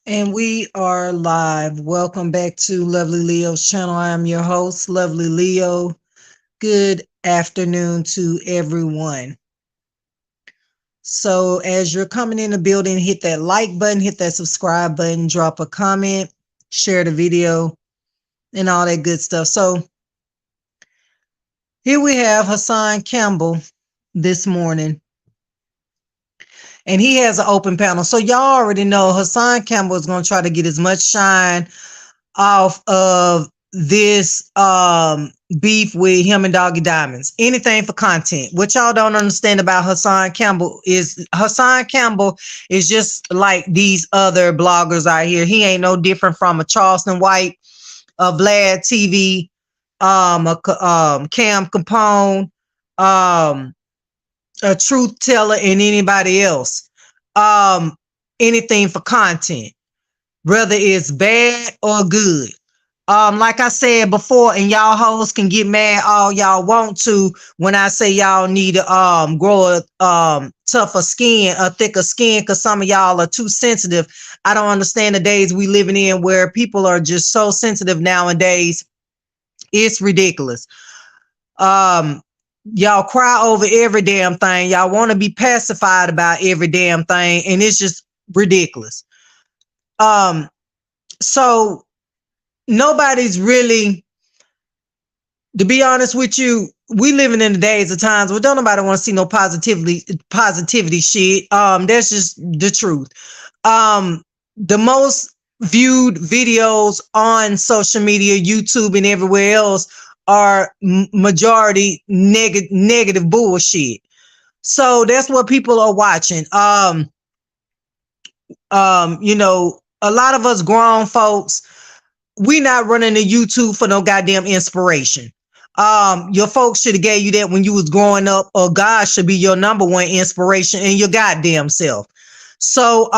And we are live. Welcome back to Lovely Leo's channel. I am your host, Lovely Leo. Good afternoon to everyone. So, as you're coming in the building, hit that like button, hit that subscribe button, drop a comment, share the video, and all that good stuff. So, here we have Hassan Campbell this morning, and he has an open panel. So, y'all already know Hassan Campbell is going to try to get as much shine off of this beef with him and Doggie Diamonds. Anything for content. What y'all don't understand about Hassan Campbell is just like these other bloggers out here. He ain't no different from a Charleston White, a Vlad TV, Cam Capone, a truth teller, and anybody else. Anything for content, whether it's bad or good. Like I said before, and y'all hoes can get mad all y'all want to when I say y'all need to grow a tougher skin, a thicker skin, because some of y'all are too sensitive. I don't understand the days we living in where people are just so sensitive nowadays. It's ridiculous. Y'all cry over every damn thing. Y'all want to be pacified about every damn thing, and it's just ridiculous. So nobody's really, to be honest with you, we living in the days of times where don't nobody want to see no positivity shit. That's just the truth. The most viewed videos on social media, YouTube and everywhere else are majority negative bullshit. So that's what people are watching. A lot of us grown folks, we not running to YouTube for no goddamn inspiration. Your folks should have gave you that when you was growing up, or God should be your number one inspiration in your goddamn self. So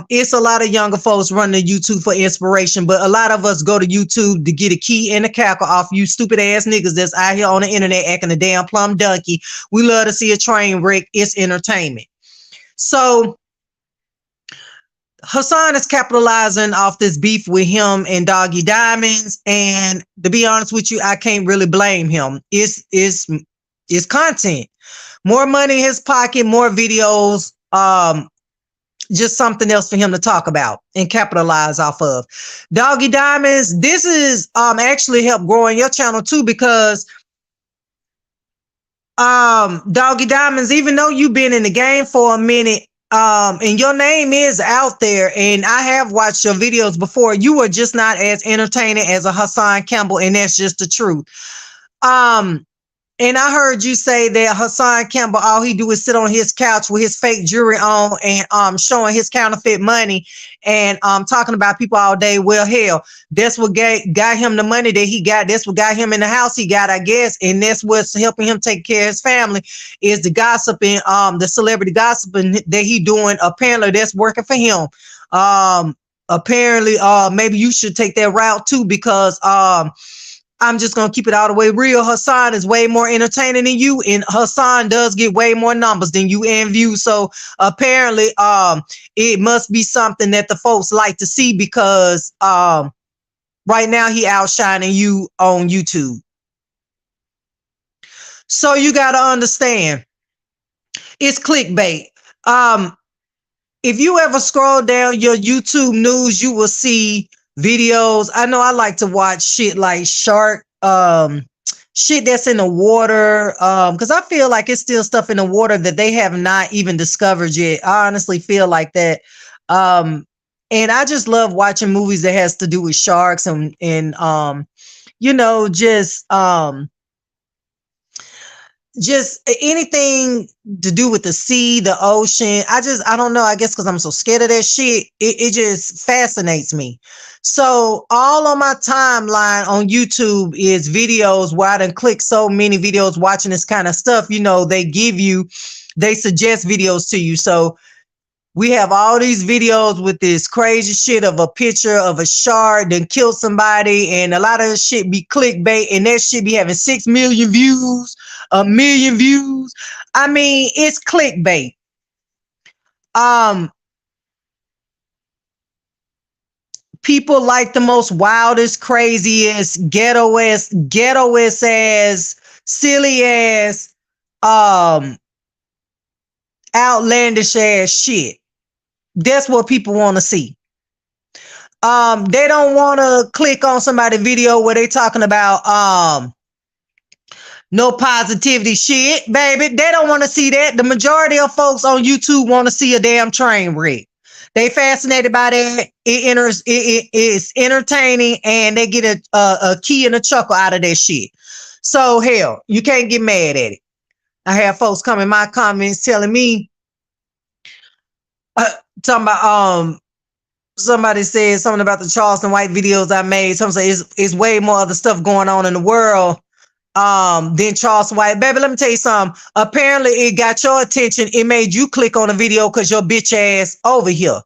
it's a lot of younger folks running to YouTube for inspiration, but a lot of us go to YouTube to get a key and a cackle off you stupid ass niggas that's out here on the internet acting a damn plumb donkey. We love to see a train wreck. It's entertainment. So Hassan is capitalizing off this beef with him and Doggie Diamonds, and to be honest with you, I can't really blame him. It's content, more money in his pocket, more videos, just something else for him to talk about and capitalize off of. Doggie Diamonds, this is actually help growing your channel too, because Doggie Diamonds, even though you've been in the game for a minute, and your name is out there, and I have watched your videos before, you are just not as entertaining as a Hassan Campbell, and that's just the truth. And I heard you say that Hassan Campbell, all he do is sit on his couch with his fake jewelry on and showing his counterfeit money and talking about people all day. Well, hell, that's what got him the money that he got. That's what got him in the house he got, I guess. And that's what's helping him take care of his family is the gossiping, the celebrity gossiping that he doing. Apparently that's working for him. Apparently, maybe you should take that route too, because I'm just going to keep it all the way real. Hassan is way more entertaining than you, and Hassan does get way more numbers than you and views. So apparently, it must be something that the folks like to see, because right now he outshining you on YouTube. So you got to understand, it's clickbait. If you ever scroll down your YouTube news, you will see videos. I know I like to watch shit like shark, shit that's in the water, because I feel like it's still stuff in the water that they have not even discovered yet. I honestly feel like that. And I just love watching movies that has to do with sharks and just anything to do with the sea, the ocean. I don't know, I guess because I'm so scared of that shit, it just fascinates me. So all on my timeline on YouTube is videos where I done click so many videos watching this kind of stuff. They suggest videos to you. So we have all these videos with this crazy shit of a picture of a shark that killed somebody, and a lot of this shit be clickbait, and that shit be having 6 million views, 1 million views. I mean, it's clickbait. people like the most wildest, craziest, ghettoest ass, silly ass, outlandish ass shit. That's what people want to see. They don't want to click on somebody's video where they talking about no positivity shit, baby. They don't want to see that. The majority of folks on YouTube want to see a damn train wreck. They fascinated by that. It is entertaining, and they get a key and a chuckle out of that shit. So hell, you can't get mad at it. I have folks come in my comments telling me, talking about somebody said something about the Charleston White videos I made. Some say it's way more other stuff going on in the world than Charleston White. Baby, let me tell you something. Apparently it got your attention. It made you click on the video because your bitch ass over here.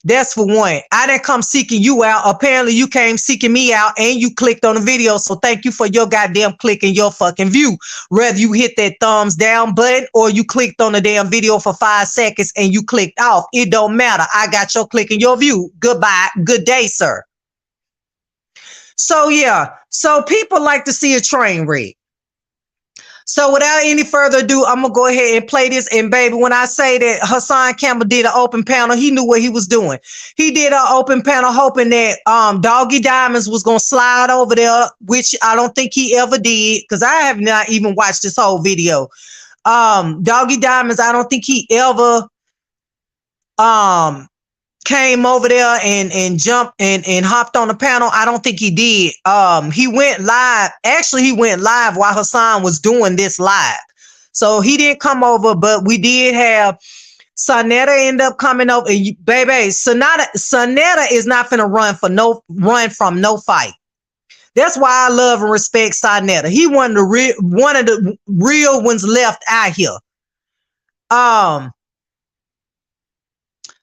That's for one. I didn't come seeking you out. Apparently you came seeking me out and you clicked on the video. So thank you for your goddamn click and your fucking view. Whether you hit that thumbs down button or you clicked on the damn video for 5 seconds and you clicked off. It don't matter. I got your click and your view. Goodbye. Good day, sir. So yeah. So people like to see a train wreck. So without any further ado, I'm going to go ahead and play this. And baby, when I say that Hassan Campbell did an open panel, he knew what he was doing. He did an open panel hoping that Doggie Diamonds was going to slide over there, which I don't think he ever did, because I have not even watched this whole video. Doggie Diamonds, I don't think he ever came over there and jumped and hopped on the panel. I don't think he did. He went live. Actually, he went live while Hassan was doing this live. So he didn't come over, but we did have Saneter end up coming over. And baby, Saneter is not finna run from no fight. That's why I love and respect Saneter. He one of the real ones left out here.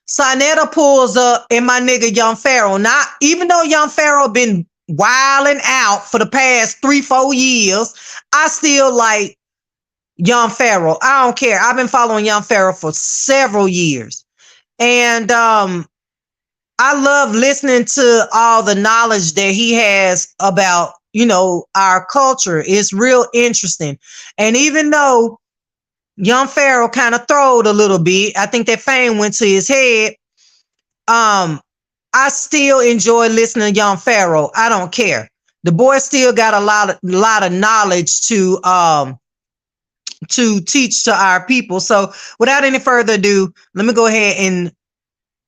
Saneter pulls up and my nigga Young Pharaoh. Now, even though Young Pharaoh been wilding out for the past 3-4 years, I still like Young Pharaoh. I don't care. I've been following Young Pharaoh for several years. And I love listening to all the knowledge that he has about, you know, our culture. It's real interesting. And even though Young Pharaoh kind of throwed a little bit, I think that fame went to his head. I still enjoy listening to Young Pharaoh. I don't care. The boy still got a lot of knowledge to teach to our people. So without any further ado, let me go ahead and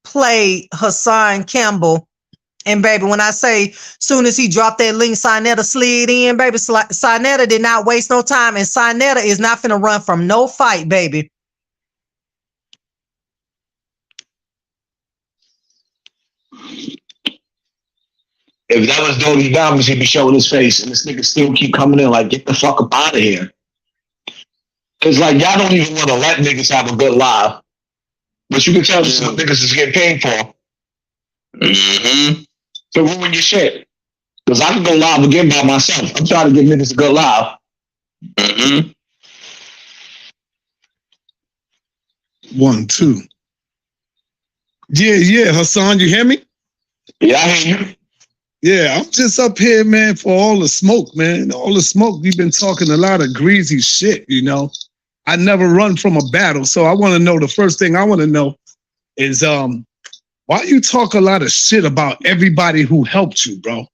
play Hassan Campbell. And baby, when I say soon as he dropped that link, Saneter slid in, baby. Saneter did not waste no time, and Saneter is not finna run from no fight, baby. If that was Doggie Diamonds, he'd be showing his face, and this nigga still keep coming in like, get the fuck up out of here. It's like, y'all don't even want to let niggas have a good live. But you can tell this what niggas is getting paid for. Mm-hmm. To ruin your shit. Because I can go live again by myself. I'm trying to give niggas a good live. Mm-hmm. 1, 2. Yeah, Hassan, you hear me? Yeah, I hear you. Yeah, I'm just up here, man, for all the smoke, man. All the smoke. We've been talking a lot of greasy shit, you know. I never run from a battle, so I want to know, the first thing I want to know is why you talk a lot of shit about everybody who helped you, bro?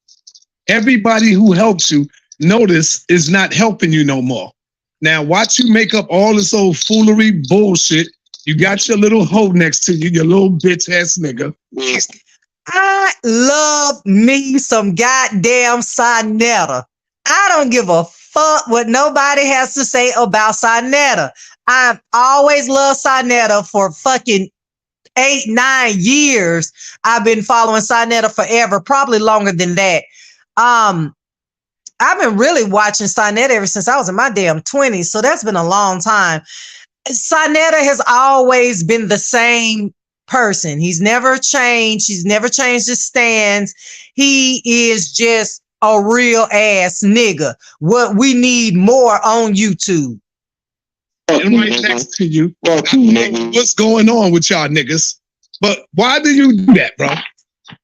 Everybody who helped you, notice, is not helping you no more. Now, watch you make up all this old foolery bullshit. You got your little hoe next to you, your little bitch ass nigga. I love me some goddamn Saneter. I don't give a fuck what nobody has to say about Saneter. I've always loved Saneter for fucking 8-9 years. I've been following Saneter forever, probably longer than that. I've been really watching Saneter ever since I was in my damn 20s, so that's been a long time. Saneter has always been the same person. He's never changed. He's never changed his stance. He is just a real ass nigga. What we need more on YouTube. And right next to you, I don't know what's going on with y'all niggas, but why do you do that, bro?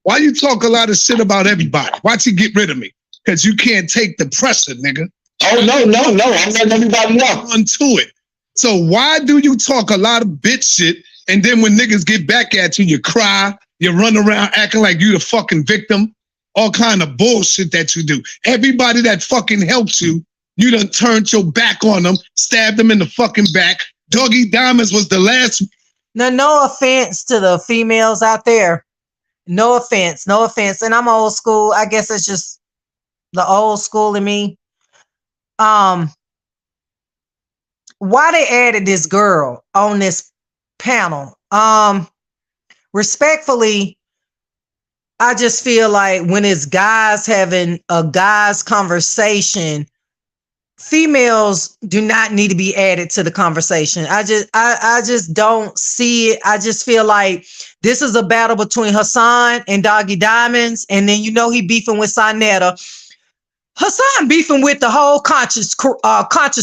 Why you talk a lot of shit about everybody? Why'd you get rid of me? Because you can't take the pressure, nigga. Oh, no. I'm letting everybody know. Onto it. So why do you talk a lot of bitch shit, and then when niggas get back at you, you cry, you run around acting like you the fucking victim, all kind of bullshit that you do. Everybody that fucking helps you, you done turned your back on them, stabbed them in the fucking back. Doggie Diamonds was the last. Now, no offense to the females out there. No offense. And I'm old school. I guess it's just the old school in me. Why they added this girl on this panel? Respectfully, I just feel like when it's guys having a guys conversation, females do not need to be added to the conversation. I just don't see it. I just feel like this is a battle between Hassan and Doggie Diamonds, and then he beefing with Saneter. Hassan beefing with the whole conscious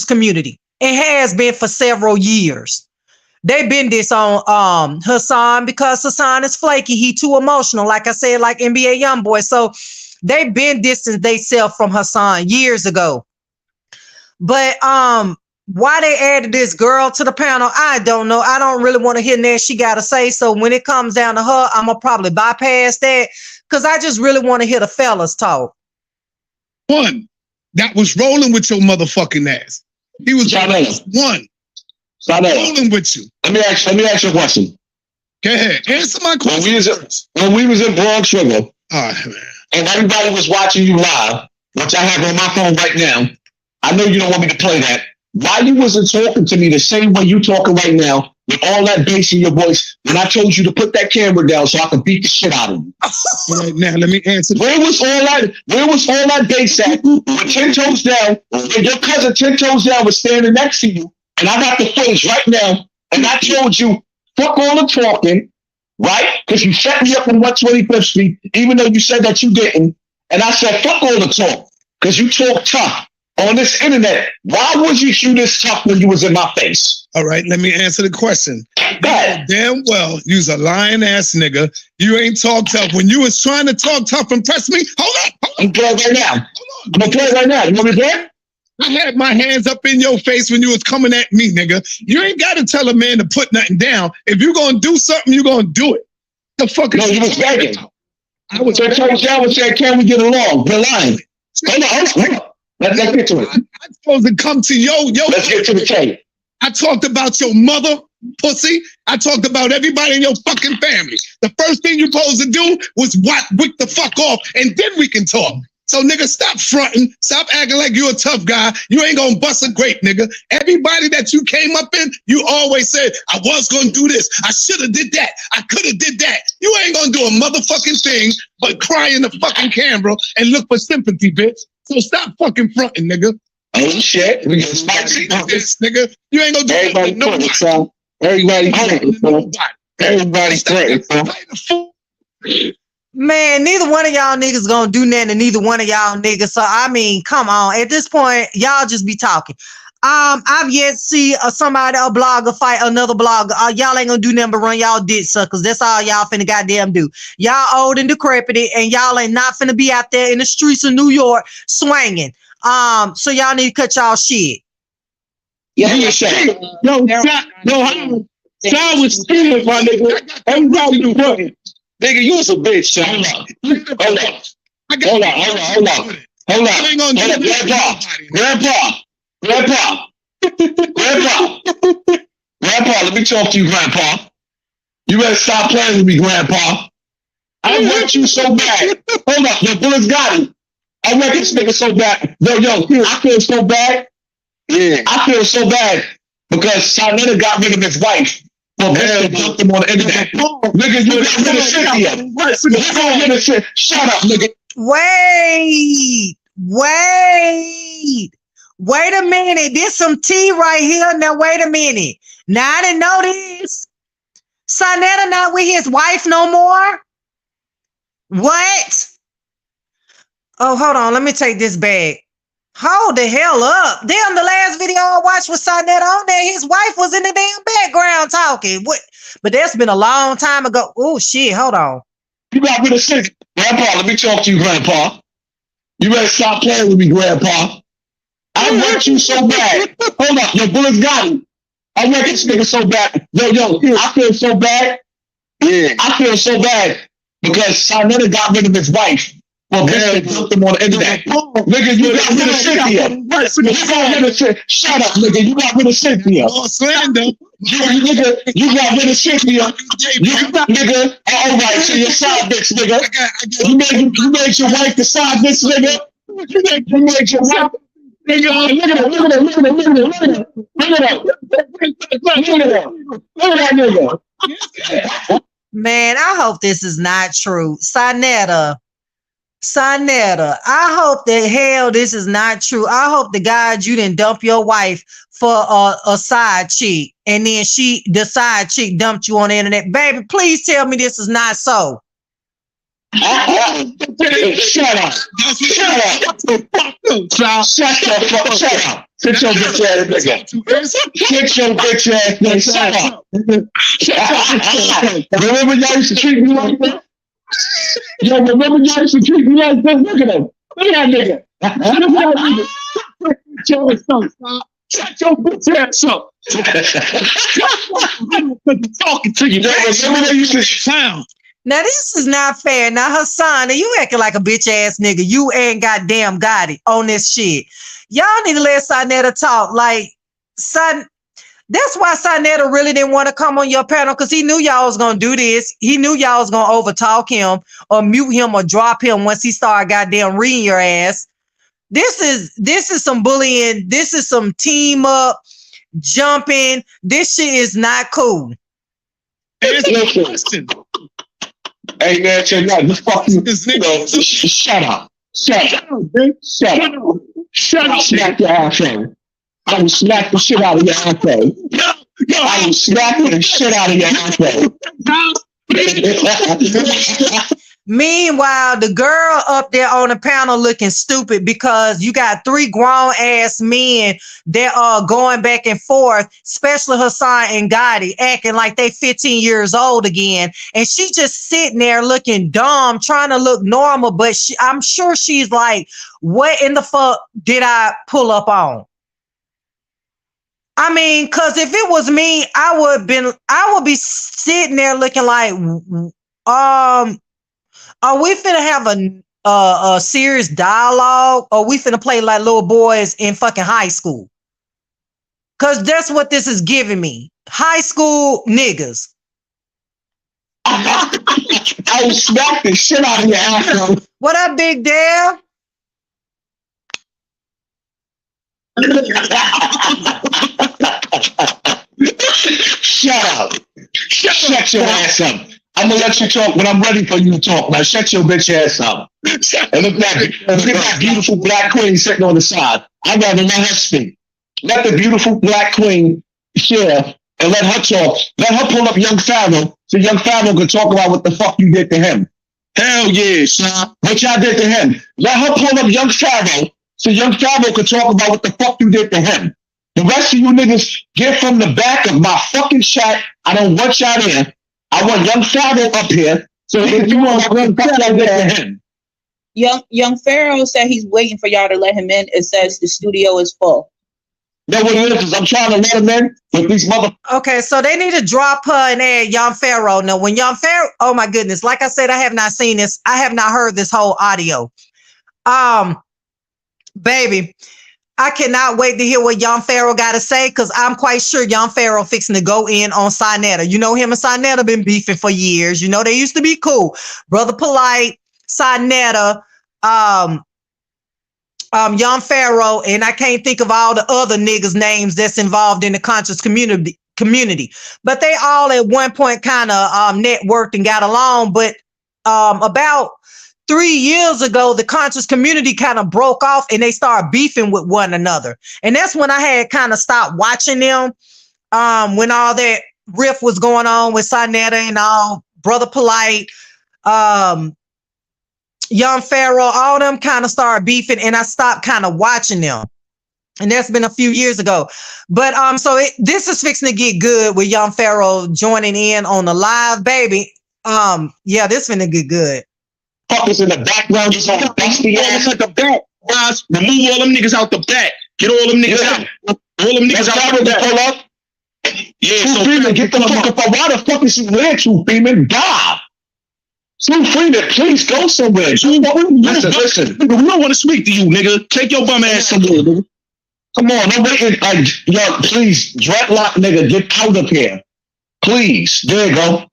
community. It has been for several years. They've been this on Hassan because Hassan is flaky. He too emotional, like I said, like NBA Youngboy. So they've been distanced themselves from Hassan years ago. But why they added this girl to the panel, I don't know. I don't really want to hear that she got to say. So when it comes down to her, I'm going to probably bypass that because I just really want to hear the fellas talk. One that was rolling with your motherfucking ass. He was one. Rolling with you. Let me ask you a question. Go ahead. Answer my question. When we was in Broad Sugar, man. And everybody was watching you live, which I have on my phone right now. I know you don't want me to play that. Why you wasn't talking to me the same way you talking right now with all that bass in your voice when I told you to put that camera down so I could beat the shit out of you? Right now, let me answer. Where was all that bass at? With 10 toes down, and your cousin 10 toes down was standing next to you, and I got the footage right now, and I told you, fuck all the talking, right? Because you set me up on 125th Street, even though you said that you didn't, and I said, fuck all the talk, because you talk tough. On this internet, why was you this tough when you was in my face? All right, let me answer the question. Damn well, you's a lying ass nigga. You ain't talk tough. When you was trying to talk tough and press me, hold on. I'm playing right now. I'm gonna play right now. You want me to play? I had my hands up in your face when you was coming at me, nigga. You ain't got to tell a man to put nothing down. If you gonna do something, you gonna do it. The fuck is no, you was begging. I was so down and said, can we get along? You're lying. Hold on. Let's get to it. I'm supposed to come to yo. Let's get to the tape. I talked about your mother, pussy. I talked about everybody in your fucking family. The first thing you supposed to do was wick the fuck off, and then we can talk. So, nigga, stop fronting. Stop acting like you a tough guy. You ain't gonna bust a grape, nigga. Everybody that you came up in, you always said, I was gonna do this. I should have did that. I could have did that. You ain't gonna do a motherfucking thing but cry in the fucking camera and look for sympathy, bitch. So stop fucking fronting, nigga. Oh shit, we get spicy. This nigga, you ain't gonna do everybody it. Nobody. Everybody threatened. Man, neither one of y'all niggas gonna do nothing to neither one of y'all niggas. So I mean, come on. At this point, y'all just be talking. I've yet to see a blogger fight another blogger. Y'all ain't gonna do nothing but run y'all dick suckers. That's all y'all finna goddamn do. Y'all old and decrepit, and y'all ain't not finna be out there in the streets of New York swinging. So y'all need to cut y'all shit. Yeah, you shit. No, Sean was stealing, my nigga. Everybody do running. Nigga, you was a bitch, Sean. Hold on. Grandpa, let me talk to you, Grandpa. You better stop playing with me, Grandpa. I want you so bad. Hold up, your bullets got him. I want this nigga so bad. Yo, I feel so bad. Yeah. I feel so bad because Saneter got rid of his wife. For dumped him on the internet. Nigga, you got rid of shit. Shut up, nigga. Wait a minute. There's some tea right here. Now, wait a minute. Now, I didn't know this. Saneter not with his wife no more? What? Oh, hold on. Let me take this back. Hold the hell up. Damn, the last video I watched with Saneter on there, his wife was in the damn background talking. What? But that's been a long time ago. Oh, shit. Hold on. You got rid of shit. Grandpa, let me talk to you, Grandpa. You better stop playing with me, Grandpa. I want you so bad. Hold up, your bullets got him. I want this nigga so bad. Yo, I feel so bad. Yeah. I feel so bad because Saneter got rid of his wife. Well, bitch, they dumped him on the internet. Nigga, you got rid of Cynthia. You got rid of Cynthia. Shut up, nigga. You got rid of Cynthia. You got rid of Cynthia. Nigga. All right, so your side bitch, nigga. You made your wife the side bitch, nigga. You made your wife. Nigga, look at that nigga. Man, I hope this is not true. Saneter, I hope that hell this is not true. I hope the God you didn't dump your wife for a side chick, and then the side chick dumped you on the internet. Baby, please tell me this is not so. Shut up. Shut up. Sit your bitch ass nigga. Sit your bitch ass nigga. Shut up. Remember y'all used to treat me like that? Yo, remember y'all used to treat me like that? Look at him. Look at that nigga. Shut your bitch ass up. Talking to you. Remember they used to sound. Now, this is not fair. Now, Hassan, you acting like a bitch ass nigga. You ain't goddamn got it on this shit. Y'all need to let Saneter talk. Like, that's why Saneter really didn't want to come on your panel, because he knew y'all was going to do this. He knew y'all was going to overtalk him or mute him or drop him once he started goddamn reading your ass. This is some bullying. This is some team up, jumping. This shit is not cool. Hey man, check out this fucking nigga. Shut up. Shut up, bitch. Shut up. Shut up. Smack your asshole. I will smack the shit out of your asshole. I will smack the shit out of your asshole. Meanwhile, the girl up there on the panel looking stupid because you got 3 grown ass men that are going back and forth, especially Hassan and Doggie, acting like they 15 years old again. And she just sitting there looking dumb, trying to look normal. But I'm sure she's like, what in the fuck did I pull up on? I mean, because if it was me, I would be sitting there looking like, are we finna have a serious dialogue, or we finna play like little boys in fucking high school? Cause that's what this is giving me. High school niggas. I will smack the shit out of your asshole. What up, Big Dale? Shut up. Shut your ass up. I'm gonna let you talk when I'm ready for you to talk. Now shut your bitch ass up. And look at that beautiful black queen sitting on the side. I'd rather let her speak. Let the beautiful black queen share and let her talk. Let her pull up young Pharaoh so young Pharaoh can talk about what the fuck you did to him. Hell yeah, son. What y'all did to him. Let her pull up young Pharaoh so young Pharaoh can talk about what the fuck you did to him. The rest of you niggas get from the back of my fucking chat. I don't want y'all there. I want young Pharaoh up here, so if you want young Pharaoh to him. Young Pharaoh said he's waiting for y'all to let him in. It says the studio is full. No, what it is I'm trying to let him in with these mother. Okay, so they need to drop her and add Young Pharaoh. Now, when Young Pharaoh, oh my goodness, like I said, I have not seen this. I have not heard this whole audio. Baby, I cannot wait to hear what Young Pharaoh got to say, because I'm quite sure Young Pharaoh fixing to go in on Saneter. You know, him and Saneter been beefing for years. You know, they used to be cool. Brother Polite, Saneter, Young Pharaoh, and I can't think of all the other niggas' names that's involved in the conscious community. But they all at one point kind of networked and got along. But about 3 years ago, the conscious community kind of broke off and they started beefing with one another. And that's when I had kind of stopped watching them, when all that riff was going on with Saneter and all, Brother Polite, Young Pharaoh, all them kind of started beefing, and I stopped kind of watching them. And that's been a few years ago. But so this is fixing to get good with Young Pharaoh joining in on the live, baby. Yeah, this finna get good. Fuckers in the background, just on busty ass at the back. Guys, remove all them niggas out the back. Get all them niggas out. All them niggas out the back. Pull up. Yeah, True so Freeman, get the fuck up. Why the fuck is you there, True Freeman? God. True Freeman, please go somewhere. Listen. We don't want to speak to you, nigga. Take your bum ass somewhere, nigga. Come on, no waiting. Like, yo, please, dreadlock nigga, get out of here. Please. There you go.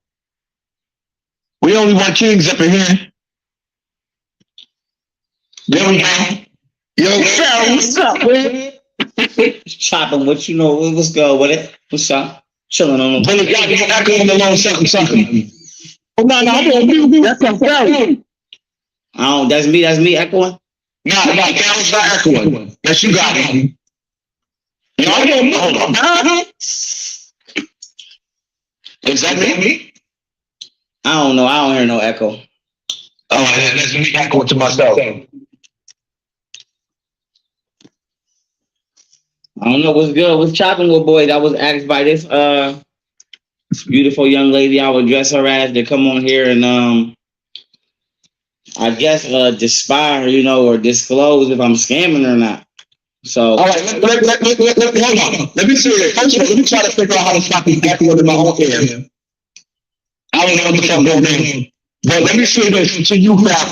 We only want kings up in here. There we go. Yo, Pharaoh, what's up, man? Chopping, what you know? What's good with it? What's up? Chilling on Billy, y'all get echo on the long something. Oh, no, I'm going to be. That's a Pharaoh. Oh, that's me echoing? Nah, Pharaoh's not echoing. Yes, you got it. No, I don't know. Hold on. Is that me? I don't know. I don't hear no echo. Oh, that's me echoing to myself. I don't know what's good. What's chopping with boys? I was asked by this beautiful young lady. I would dress her ass to come on here and I guess despise, or disclose if I'm scamming or not. So all right, hold on. Let me see it. First of all, let me try to figure out how to stop these echoing in my own ear. I don't know what the fuck going on. But let me see this until you grab.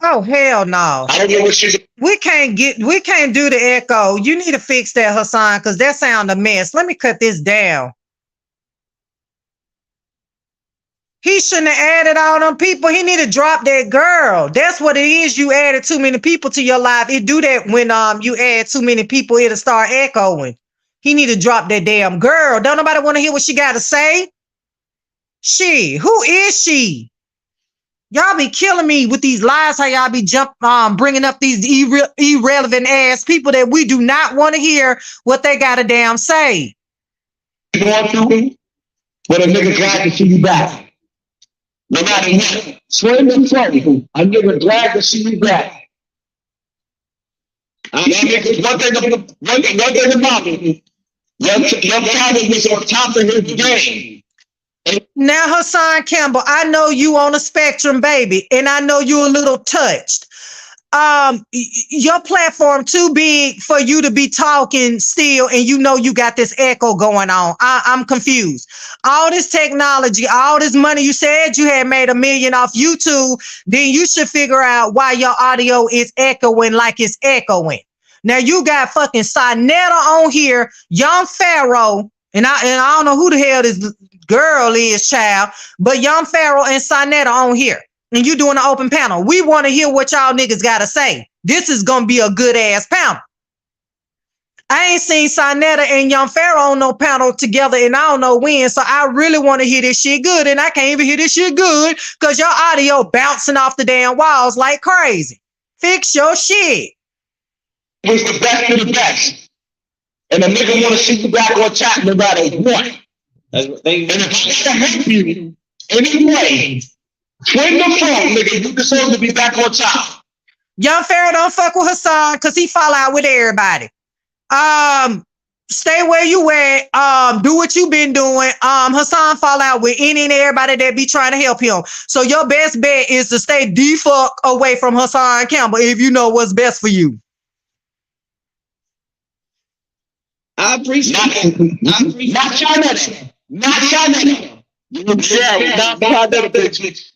Oh hell no. I don't know what she's. We can't do the echo. You need to fix that, Hassan, because that sound a mess. Let me cut this down. He shouldn't have added all them people. He need to drop that girl. That's what it is. You added too many people to your life. It do that when you add too many people, it'll start echoing. He need to drop that damn girl. Don't nobody want to hear what she got to say? Who is she? Y'all be killing me with these lies. How y'all be bringing up these irrelevant ass people that we do not want to hear what they got to damn say. Going through, but a nigga glad to see you back. No matter what, swing and throw. A nigga glad to see you back. One thing about it, your father was on top of his game. Now, Hassan Campbell, I know you on a spectrum, baby, and I know you a little touched. Your platform too big for you to be talking still, and you got this echo going on. I'm confused. All this technology, all this money, you said you had made $1 million off YouTube, then you should figure out why your audio is echoing like it's echoing. Now you got fucking Saneter on here, Young Pharaoh, and I don't know who the hell this girl is, child, but Young Pharaoh and Saneter on here. And you doing an open panel. We want to hear what y'all niggas got to say. This is going to be a good ass panel. I ain't seen Saneter and Young Pharaoh on no panel together and I don't know when. So I really want to hear this shit good. And I can't even hear this shit good because your audio bouncing off the damn walls like crazy. Fix your shit. It was the best of the best. And a nigga want to see you back on top no matter what. that's what they. And if I gotta help you anyway, swing the phone, nigga. You deserve to be back on top. Young Pharaoh don't fuck with Hassan because he fall out with everybody. Stay where you at. Do what you been doing. Hassan fall out with any and everybody that be trying to help him. So your best bet is to stay the fuck away from Hassan Campbell if you know what's best for you. I appreciate it. Not China. Not China.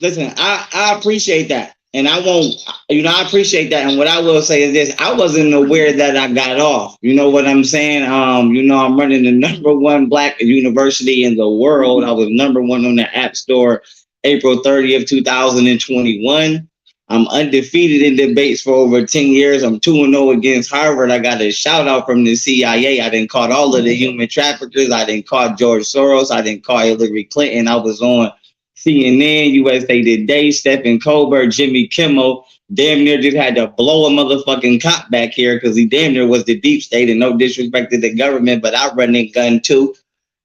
Listen, I appreciate that. And I won't, I appreciate that. And what I will say is this, I wasn't aware that I got off. You know what I'm saying? I'm running the #1 Black university in the world. I was #1 on the App Store April 30th, 2021. I'm undefeated in debates for over 10 years. I'm 2-0 against Harvard. I got a shout out from the CIA. I didn't caught all of the human traffickers. I didn't caught George Soros. I didn't caught Hillary Clinton. I was on CNN, USA Today, Stephen Colbert, Jimmy Kimmel. Damn near just had to blow a motherfucking cop back here because he damn near was the deep state, and no disrespect to the government, but I run a gun too.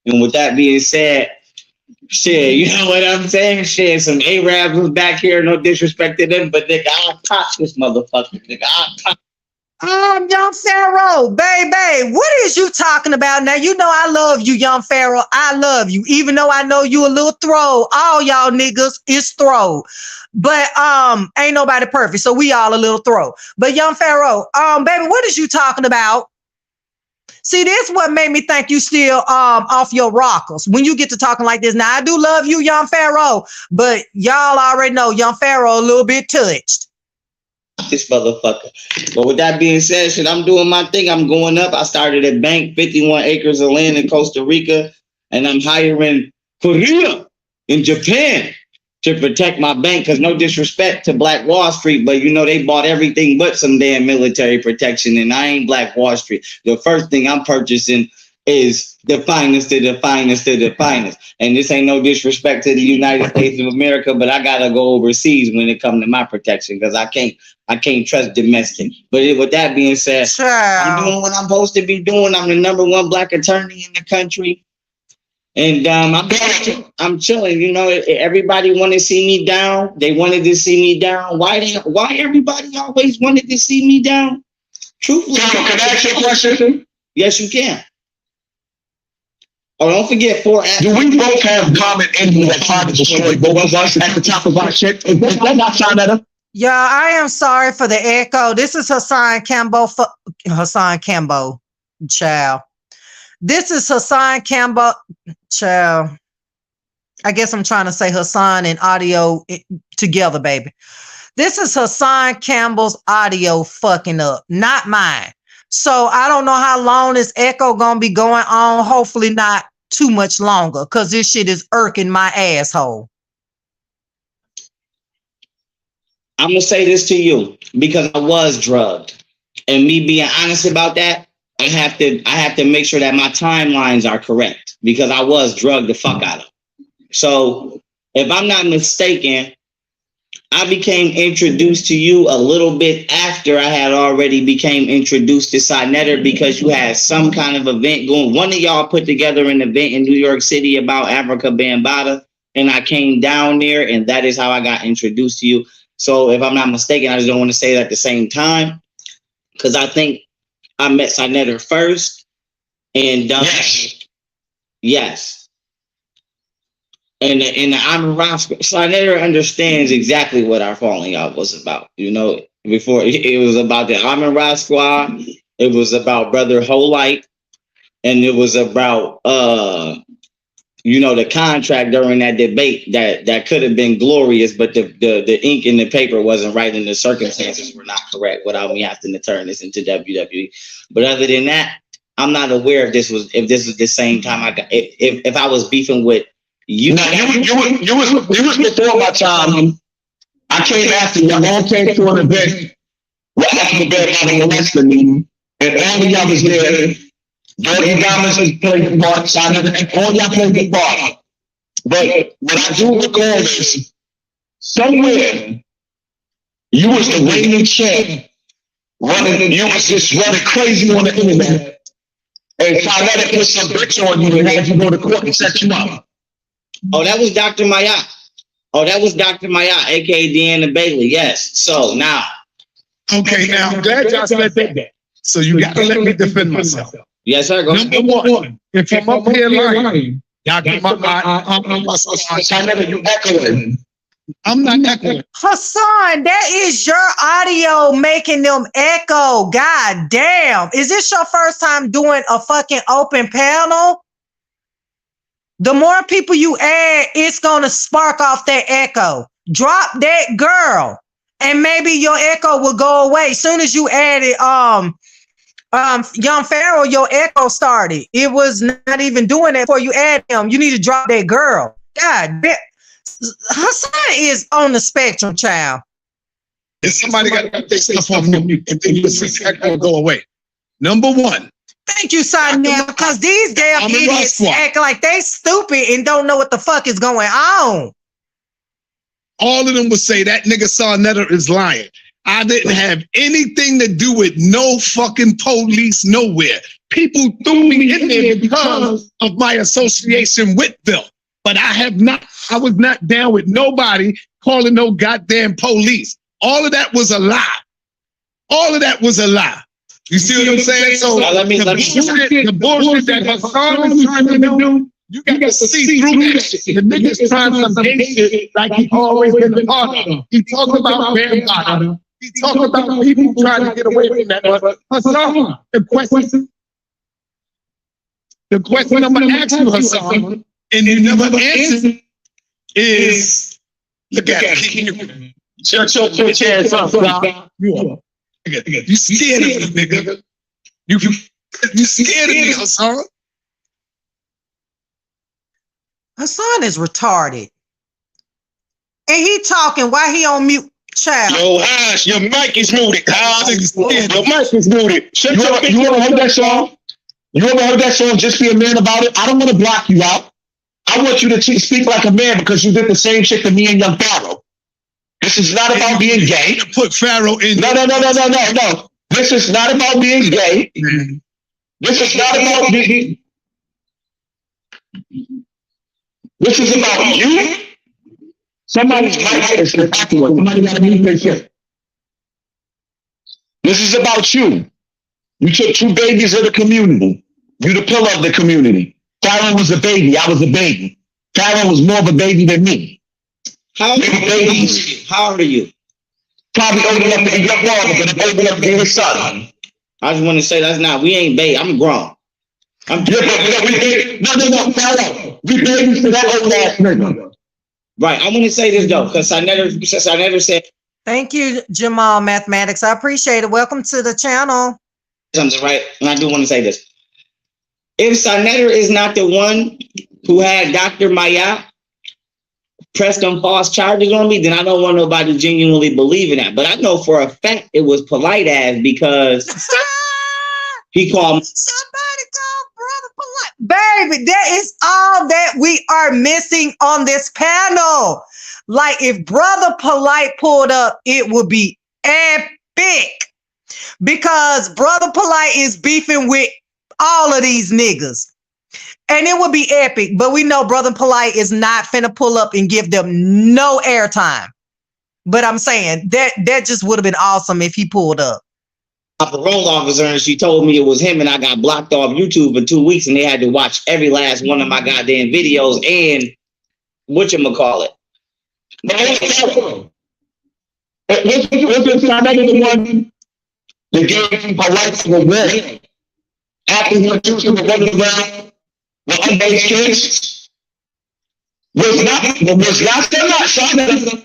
And with that being said, shit, you know what I'm saying? Shit, some Arabs was back here, no disrespect to them, but nigga, I'll pop this motherfucker, nigga. I'll pop. Young Pharaoh, baby, what is you talking about? Now, you know I love you, Young Pharaoh. I love you, even though I know you a little throw. All y'all niggas is throw. But ain't nobody perfect, so we all a little throw. But Young Pharaoh, baby, what is you talking about? See, this what made me think you still off your rockers when you get to talking like this. Now, I do love you, Young Pharaoh, but y'all already know Young Pharaoh a little bit touched. This motherfucker. But with that being said, shit, I'm doing my thing. I'm going up. I started a bank, 51 acres of land in Costa Rica, and I'm hiring Korea in Japan to protect my bank. Because no disrespect to Black Wall Street, but you know they bought everything but some damn military protection, and I ain't Black Wall Street. The first thing I'm purchasing is the finest of the finest of the finest. And this ain't no disrespect to the United States of America, but I gotta go overseas when it comes to my protection because I can't trust domestic. But with that being said, I'm doing what I'm supposed to be doing. I'm the #1 Black attorney in the country. And I'm chilling. You know, everybody want to see me down. They wanted to see me down. Why everybody always wanted to see me down? Truthfully, Can I ask you a question? yes, you can. Oh, don't forget 4 acts. Do we both have common enemies that try to destroy both of us at the top of our shit? Is that not Saneter? Yeah, I am sorry for the echo. This is Hassan Campbell. Hassan Campbell, child. This is Hassan Campbell, child. I guess I'm trying to say Hassan and audio together, baby. This is Hassan Campbell's audio fucking up, not mine. So I don't know how long this echo gonna be going on. Hopefully not too much longer, because this shit is irking my asshole. I'm gonna say this to you because I was drugged, and me being honest about that, I have to make sure that my timelines are correct because I was drugged the fuck out of. So if I'm not mistaken, I became introduced to you a little bit after I had already became introduced to Saneter because you had some kind of event going. One of y'all put together an event in New York City about Africa Bambaataa, and I came down there, and that is how I got introduced to you. So if I'm not mistaken, I just don't want to say it at the same time because I think I met Saneter first, and yes. And the I'm Roscoe. Saneter understands exactly what our falling out was about. You know, before it was about the Amon Squad, it was about Brother Holite, and it was about the contract during that debate that could have been glorious, but the ink in the paper wasn't right and the circumstances were not correct without me having to turn this into WWE. But other than that, I'm not aware if this was the same time I got if I was beefing with you. No, you was before my time. I came after you. I all came to an event where I was molesting me, and all of y'all was there. Doggie played the part, Saneter, all y'all played the part. But what I do recall is somewhere you was the reigning champ, you was just running crazy on the internet, and Saneter put some bricks on you and had you go to court and set you up. Oh, that was Dr. Mayat. aka Deanna Bailey. Yes. So now. Okay, now I'm glad y'all said that. So you gotta let me defend myself. Yes, sir. Go. Number one, if I'm up here lying, y'all get my Saneter, you echoing. I'm not echoing. Hassan, that is your audio making them echo. God damn. Is this your first time doing a fucking open panel? The more people you add, it's going to spark off that echo. Drop that girl, and maybe your echo will go away. As soon as you added Young Pharaoh, your echo started. It was not even doing that before you add him. You need to drop that girl. God damn. Hassan is on the spectrum, child. If somebody got to take stuff off me, and then this echo will go away. Number one. Thank you, Saneter, because these damn idiots act like they stupid and don't know what the fuck is going on. All of them would say that nigga Saneter is lying. I didn't have anything to do with no fucking police nowhere. People threw me in there because of my association with them. But I was not down with nobody calling no goddamn police. All of that was a lie. You see what I'm saying? So Let me- the bullshit that Hassan is trying to do, you got to see through that shit. The nigga's trying some hate shit like he always been a part of. He talks about vampire. He talks about people trying to get away from that. But Hassan, the question I'm gonna ask you, Hassan, and you never answered, is look at it. Shut your bitch ass up, Hassan. You scared of me, nigga. You scared of me, Hassan. Hassan is retarded. And he talking while he on mute. Child. Yo, Hash, your mic is muted. Hash, your Nigga, mic is muted. Shut You your ever bitch heard that song? You ever heard that song, Just Be a Man About It? I don't want to block you out. I want you to speak like a man because you did the same shit to me and Young Pharaoh. This is not about being gay. put Pharaoh in. No. This is not about being gay. This is not about being. This is about you. Somebody's mic is attacking us. Somebody got to mute their shit. This is about you. You took two babies of the community. You the pillar of the community. Pharaoh was a baby. I was a baby. Pharaoh was more of a baby than me. How old are you? Probably old enough to be your father, but old enough to be his son. I just want to say we ain't baby. I'm grown. No, Pharaoh. We babies to that old ass nigga. Right. I want to say this though, because I never said Thank you, Jamal Mathematics. I appreciate it. Welcome to the channel. something, right? And I do want to say this. If Saneter is not the one who had Dr. Maya press them false charges on me, then I don't want nobody genuinely believing that. But I know for a fact it was polite ass because he called me. Somebody call Brother Polite. Baby, that is all that we are missing on this panel. Like if Brother Polite pulled up, it would be epic. Because Brother Polite is beefing with all of these niggas. And it would be epic, but we know Brother Polite is not finna pull up and give them no airtime. But I'm saying that just would have been awesome if he pulled up. A parole officer, and she told me it was him, and I got blocked off YouTube for 2 weeks, and they had to watch every last one of my goddamn videos and whatchamacallit. What's the one that gave him polite to the wall? After he went through the running around with underage kids? Was not Saneter.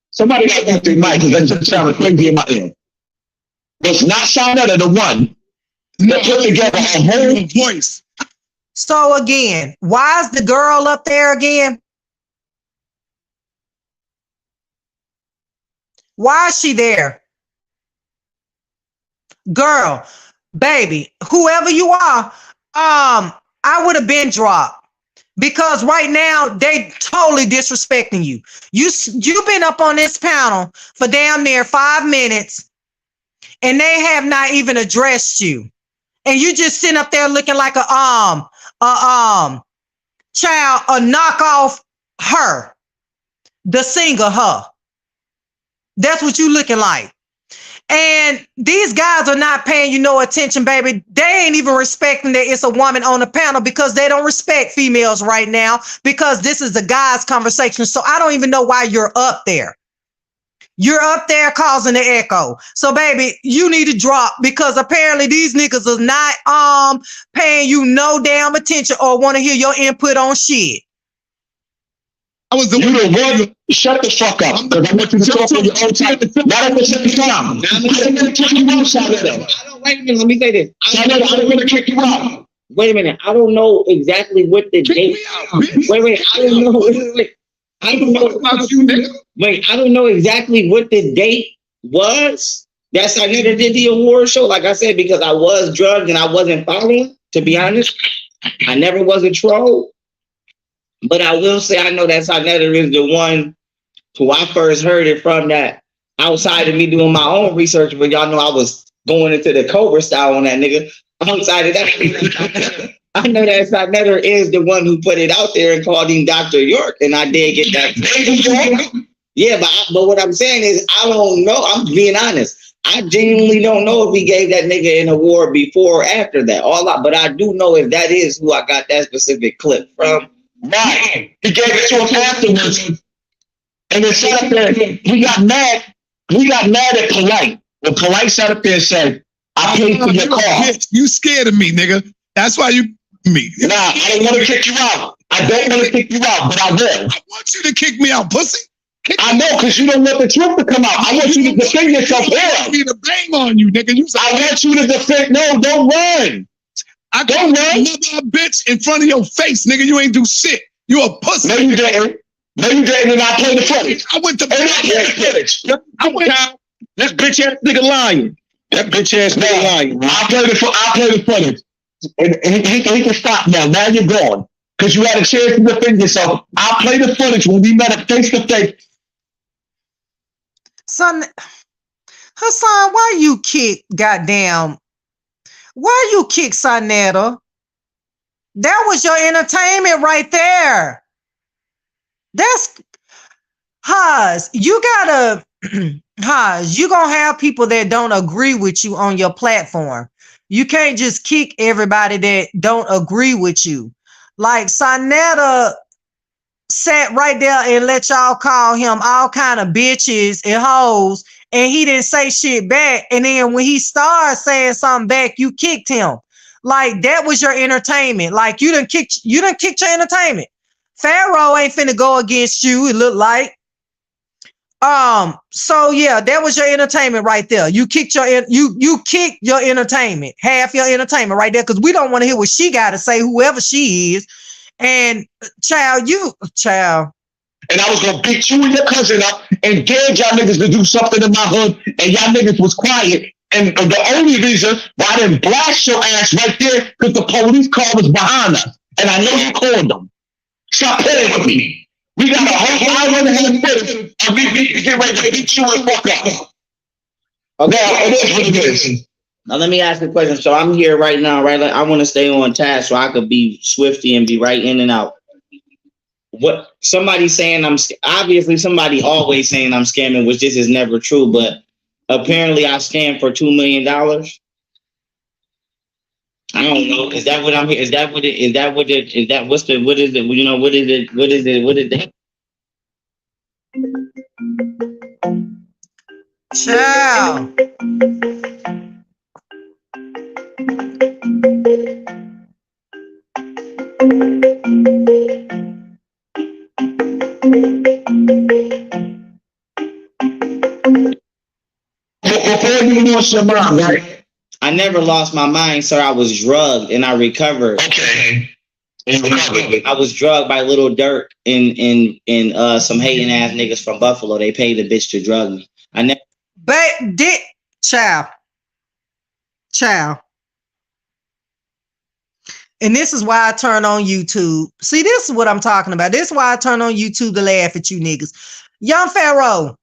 Somebody got that thing, Mike, because that just sounded crazy in my ear. Was not Saneter the one that put together a whole voice. So again, why is the girl up there again? Why is she there? Girl, baby, whoever you are, I would have been dropped because right now they totally disrespecting you. You've been up on this panel for damn near 5 minutes and they have not even addressed you. And you just sitting up there looking like a child, a knockoff her, the singer her. That's what you looking like. And these guys are not paying you no attention, baby. They ain't even respecting that it's a woman on the panel because they don't respect females right now because this is a guy's conversation. So I don't even know why you're up there. You're up there causing the echo. So, baby, you need to drop because apparently these niggas are not paying you no damn attention or want to hear your input on shit. I was the one. Shut the fuck up. I want you to talk on your own time. Not at the same time. I'm going to kick you out, Saneter. Wait a minute, let me say this. Saneter, I'm going to kick you out. Wait a minute. I don't know exactly what the date. Wait. I don't know. I don't know about you, nigga. Wait, I don't know exactly what the date was. That Saneter did the award show, like I said, because I was drugged and I wasn't following. To be honest, I never was a troll. But I will say I know that Saneter is the one who I first heard it from, that outside of me doing my own research, but y'all know I was going into the Cobra style on that nigga. Outside of that, I know that Saneter is the one who put it out there and called him Dr. York, and I did get that. Yeah, but what I'm saying is I don't know. I'm being honest. I genuinely don't know if he gave that nigga an award before or after that. But I do know if that is who I got that specific clip from. Right. He gave it to him afterwards. And it sat up there. He got mad. He got mad at Polite. When Polite sat up there and said, I paid for your car. Bitch, you scared of me, nigga. That's why you me. Nah, I don't want to kick you out. I don't want to kick you out, but I will. I want you to kick me out, pussy. I know, because you don't want the truth to come out. I want you to defend yourself here. I want me to bang on you, nigga. I want you to defend. No, don't run. I don't run. Another bitch in front of your face, nigga. You ain't do shit. You a pussy. No, you didn't. No, you didn't. And I played the footage. I went to And I played the footage. This bitch ass nigga lying. That bitch ass nigga lying. I played the footage. And he can stop now. Now you're gone. Because you had a chance to defend yourself. I'll play the footage when we met up face to face. Son, Hassan, why you kick goddamn? Why you kick Saneter? That was your entertainment right there. That's Haz. You gotta Haz, you gonna have people that don't agree with you on your platform. You can't just kick everybody that don't agree with you. Like Saneter sat right there and let y'all call him all kind of bitches and hoes, and he didn't say shit back. And then when he started saying something back, you kicked him. Like that was your entertainment. Like you done kicked your entertainment. Pharaoh ain't finna go against you, it looked like. So yeah, that was your entertainment right there. You kicked your entertainment, half your entertainment right there, because we don't want to hear what she got to say, whoever she is. And child. And I was gonna beat you and your cousin up and dared y'all niggas to do something in my hood, and y'all niggas was quiet. And the only reason why I didn't blast your ass right there because the police car was behind us, and I know you called them. Stop playing with me. We got a whole hour and a half footage of me get ready to beat you and fuck up. Okay, it is what it is. Now let me ask you a question. So I'm here right now, right? Like I want to stay on task so I could be swifty and be right in and out. What somebody saying obviously somebody always saying I'm scamming, which this is never true, but apparently I scammed for $2 million. I don't know. Is that what I'm here? Is that what is it? You know, what is it? Child. Before you lost your mind, right? I never lost my mind, sir. I was drugged and I recovered. Okay. And you recovered. I was drugged by Lil Durk and some hating ass niggas from Buffalo. They paid the bitch to drug me. I never. But did child. And this is why I turn on YouTube. See, this is what I'm talking about. This is why I turn on YouTube to laugh at you niggas. Young Pharaoh.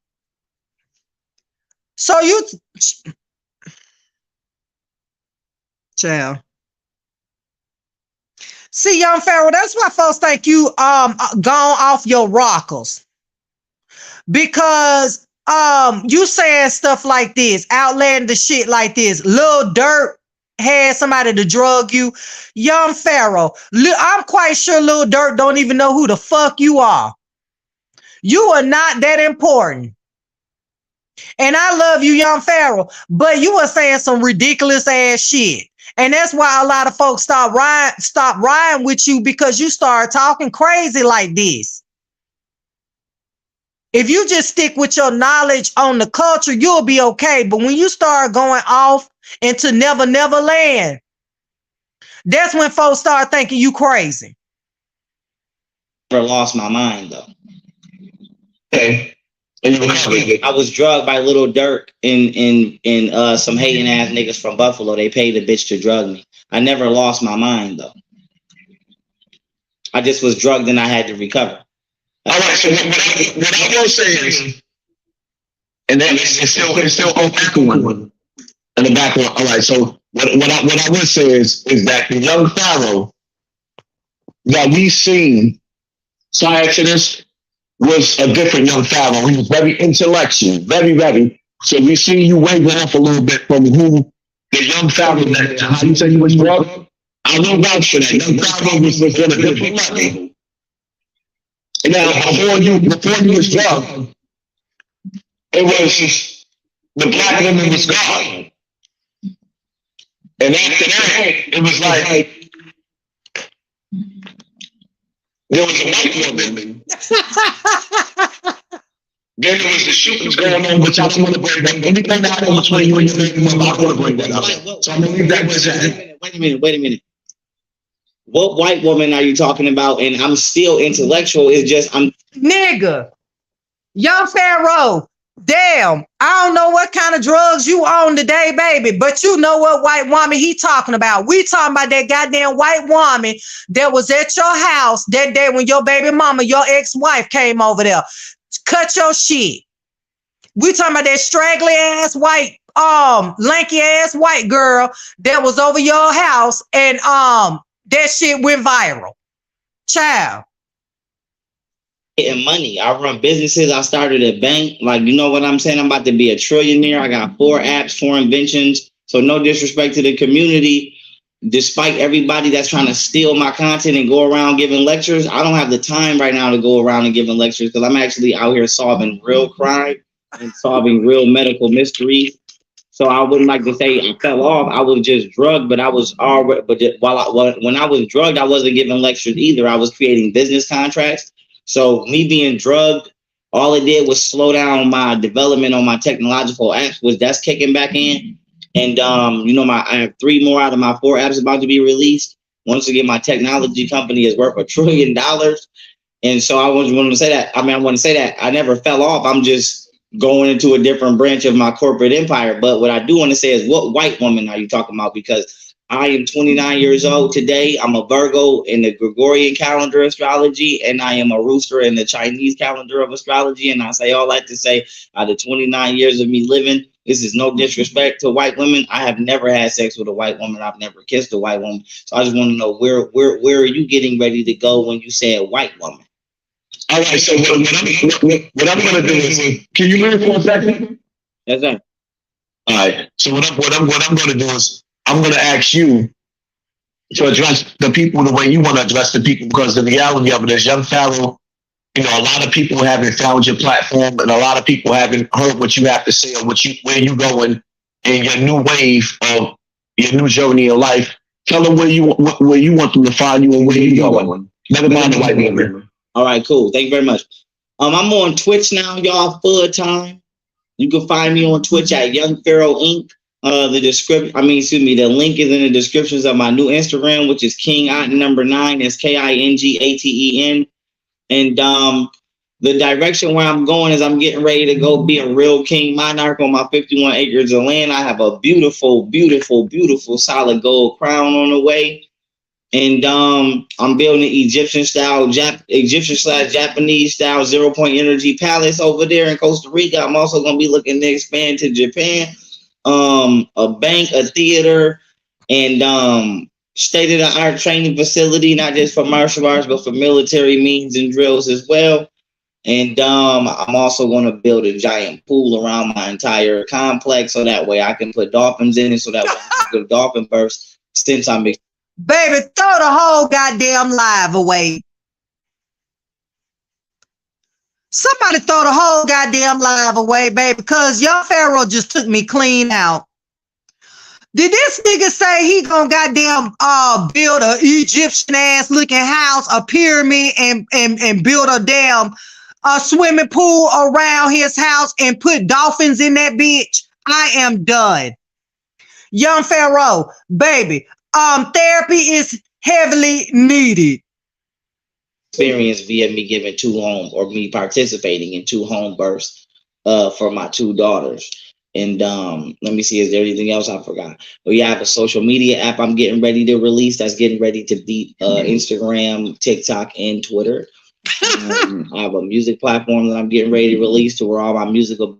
So you child. See, Young Pharaoh, that's why folks think you gone off your rockers. Because you saying stuff like this, outlandish shit like this. Lil Durk had somebody to drug you. Young Pharaoh, I'm quite sure Lil Durk don't even know who the fuck you are. You are not that important. And I love you, Young Pharaoh, but you were saying some ridiculous ass shit. And that's why a lot of folks stop riding with you, because you start talking crazy like this. If you just stick with your knowledge on the culture, you'll be okay. But when you start going off into Never Never Land, that's when folks start thinking you crazy. Never lost my mind though. Okay. And you recovered. I was drugged by Lil Durk and some hating ass niggas from Buffalo. They paid the bitch to drug me. I never lost my mind though. I just was drugged and I had to recover. All right, so what I will say is, and then it's still echoing in the background. All right, so what I would say is that the young Pharaoh that we seen prior to this was a different young Pharaoh. He was very intellectual, very, very. So we see you wave off a little bit from who the young Pharaoh that how you say he was drugged. I will vouch for that. Young Pharaoh was on a different level. Now before you was drugged, it was the black woman was gone. And after that, it was like there was a white woman. Then there was the shootings going on, which I don't want to bring up. Anything that happened between you and your baby mother, I want to bring that up. So I'm gonna leave that with that. Wait a minute. What white woman are you talking about? And I'm still intellectual. It's just I'm Nigga, young Pharaoh. Damn, I don't know what kind of drugs you on today, baby, but you know what white woman he talking about. We talking about that goddamn white woman that was at your house that day when your baby mama, your ex-wife came over there. Cut your shit. We talking about that straggly ass white, lanky ass white girl that was over your house and that shit went viral. Child. getting money. I run businesses. I started a bank. Like, you know what I'm saying? I'm about to be a trillionaire. I got 4 apps, 4 inventions. So no disrespect to the community. Despite everybody that's trying to steal my content and go around giving lectures, I don't have the time right now to go around and giving lectures because I'm actually out here solving real crime and solving real medical mysteries. So I wouldn't like to say I fell off. I was just drugged, but I was already. But when I was drugged, I wasn't giving lectures either. I was creating business contracts. So me being drugged, all it did was slow down my development on my technological apps. Was that's kicking back in, and I have 3 more out of my 4 apps about to be released. Once again, my technology company is worth $1 trillion, and so I want to say that. I want to say that I never fell off. I'm just going into a different branch of my corporate empire. But what I do want to say is, what white woman are you talking about? Because I am 29 years old today. I'm a Virgo in the Gregorian calendar astrology, and I am a rooster in the Chinese calendar of astrology. And I say all that to say, out of 29 years of me living, this is no disrespect to white women. I have never had sex with a white woman. I've never kissed a white woman. So I just want to know where are you getting ready to go when you say a white woman? All right, so what I'm gonna do is, can you move for a second? Yes, sir. All right. So what I'm gonna do is, I'm gonna ask you to address the people the way you want to address the people, because the reality of it is, young Pharaoh, a lot of people haven't found your platform, and a lot of people haven't heard what you have to say or where you going in your new wave of your new journey in life. Tell them where you want them to find you and where you going. Never mind the white woman. All right, cool. Thank you very much. I'm on Twitch now, y'all, full time. You can find me on Twitch at Young Pharaoh Inc. The link is in the descriptions of my new Instagram, which is King9. It's KINGATEN. And the direction where I'm going is I'm getting ready to go be a real king monarch on my 51 acres of land. I have a beautiful, beautiful, beautiful solid gold crown on the way. And I'm building an Egyptian/Japanese style 0-point energy palace over there in Costa Rica. I'm also going to be looking to expand to Japan, a bank, a theater, and state-of-the-art training facility, not just for martial arts, but for military means and drills as well. And I'm also going to build a giant pool around my entire complex, so that way I can put dolphins in it, so that way I can do dolphin births since I'm Baby, throw the whole goddamn live away. Somebody throw the whole goddamn live away, baby, because young Pharaoh just took me clean out. Did this nigga say he gonna goddamn build a Egyptian ass looking house, a pyramid, and build a damn swimming pool around his house and put dolphins in that bitch? I am done. Young Pharaoh, baby, therapy is heavily needed. Experience via me giving 2 home, or me participating in 2 home births for my 2 daughters. And let me see, is there anything else I forgot? Well, yeah, I have a social media app I'm getting ready to release that's getting ready to beat Instagram, TikTok, and Twitter. I have a music platform that I'm getting ready to release to where all my music will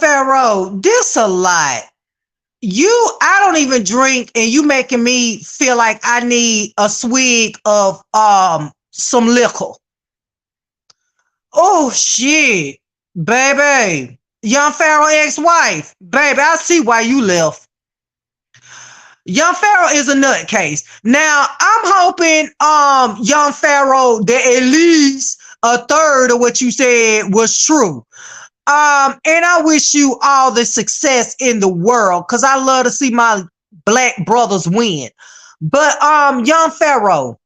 Pharaoh, this a lot. I don't even drink, and you making me feel like I need a swig of some liquor. Oh shit, baby. Young Pharaoh ex-wife, baby, I see why you left. Young Pharaoh is a nutcase. Now I'm hoping Young Pharaoh that at least a third of what you said was true. And I wish you all the success in the world because I love to see my black brothers win. But Young Pharaoh,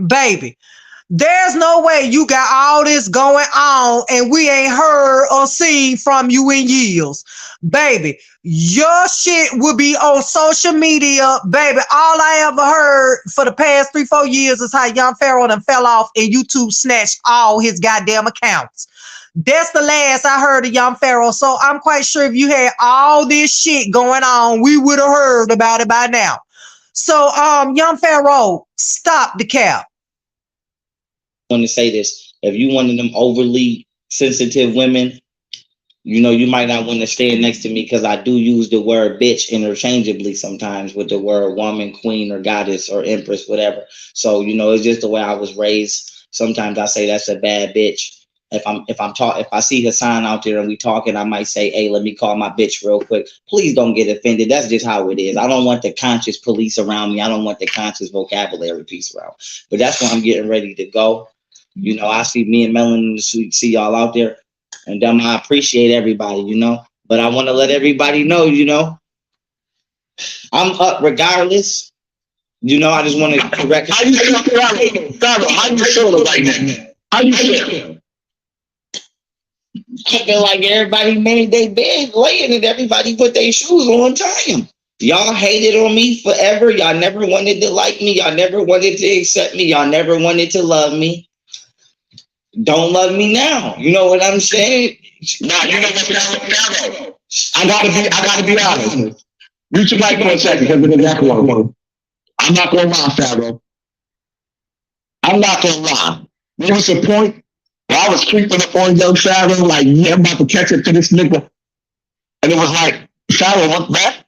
baby, there's no way you got all this going on and we ain't heard or seen from you in years. Baby, your shit will be on social media. Baby, all I ever heard for the past 3-4 years is how Young Pharaoh done fell off and YouTube snatched all his goddamn accounts. That's the last I heard of Young Pharaoh. So I'm quite sure if you had all this shit going on, we would have heard about it by now. So Young Pharaoh, stop the cap. I want to say this. If you one of them overly sensitive women, you know, you might not want to stand next to me because I do use the word bitch interchangeably sometimes with the word woman, queen, or goddess, or empress, whatever. So, you know, it's just the way I was raised. Sometimes I say that's a bad bitch. If I see Hassan out there and we talking, I might say, hey, let me call my bitch real quick. Please don't get offended. That's just how it is. I don't want the conscious police around me. I don't want the conscious vocabulary piece around. But that's when I'm getting ready to go. You know, I see me and Melon in the suite, see y'all out there. And I appreciate everybody, you know. But I want to let everybody know, you know, I'm up regardless. You know, I just want to correct. How you feel? How you feel right now? How you feel? I feel like everybody made their bed laying and everybody put their shoes on time. Y'all hated on me forever. Y'all never wanted to like me. Y'all never wanted to accept me. Y'all never wanted to love me. Don't love me now. You know what I'm saying? Nah, you know what? I gotta be honest. You should like for a second because of exactly what I want. I'm not gonna lie, Pharaoh. I'm not gonna lie. There was a point where I was creeping up on Young Pharaoh, like, yeah, I'm about to catch it to this nigga. And it was like, Pharaoh, look back.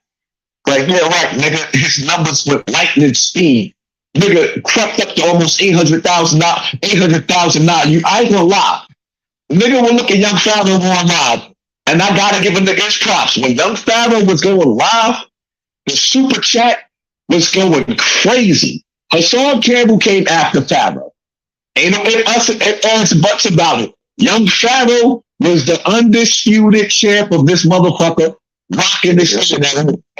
Like, yeah, right, nigga, his numbers with lightning speed. Nigga crept up to almost 800,000 now. I ain't gonna lie. Nigga will look at Young Pharaoh on live. And I gotta give a nigga his props. When Young Pharaoh was going live, the super chat was going crazy. Hassan Campbell came after Pharaoh. Ain't no ifs, buts about it. Young Pharaoh was the undisputed champ of this motherfucker, rocking this shit.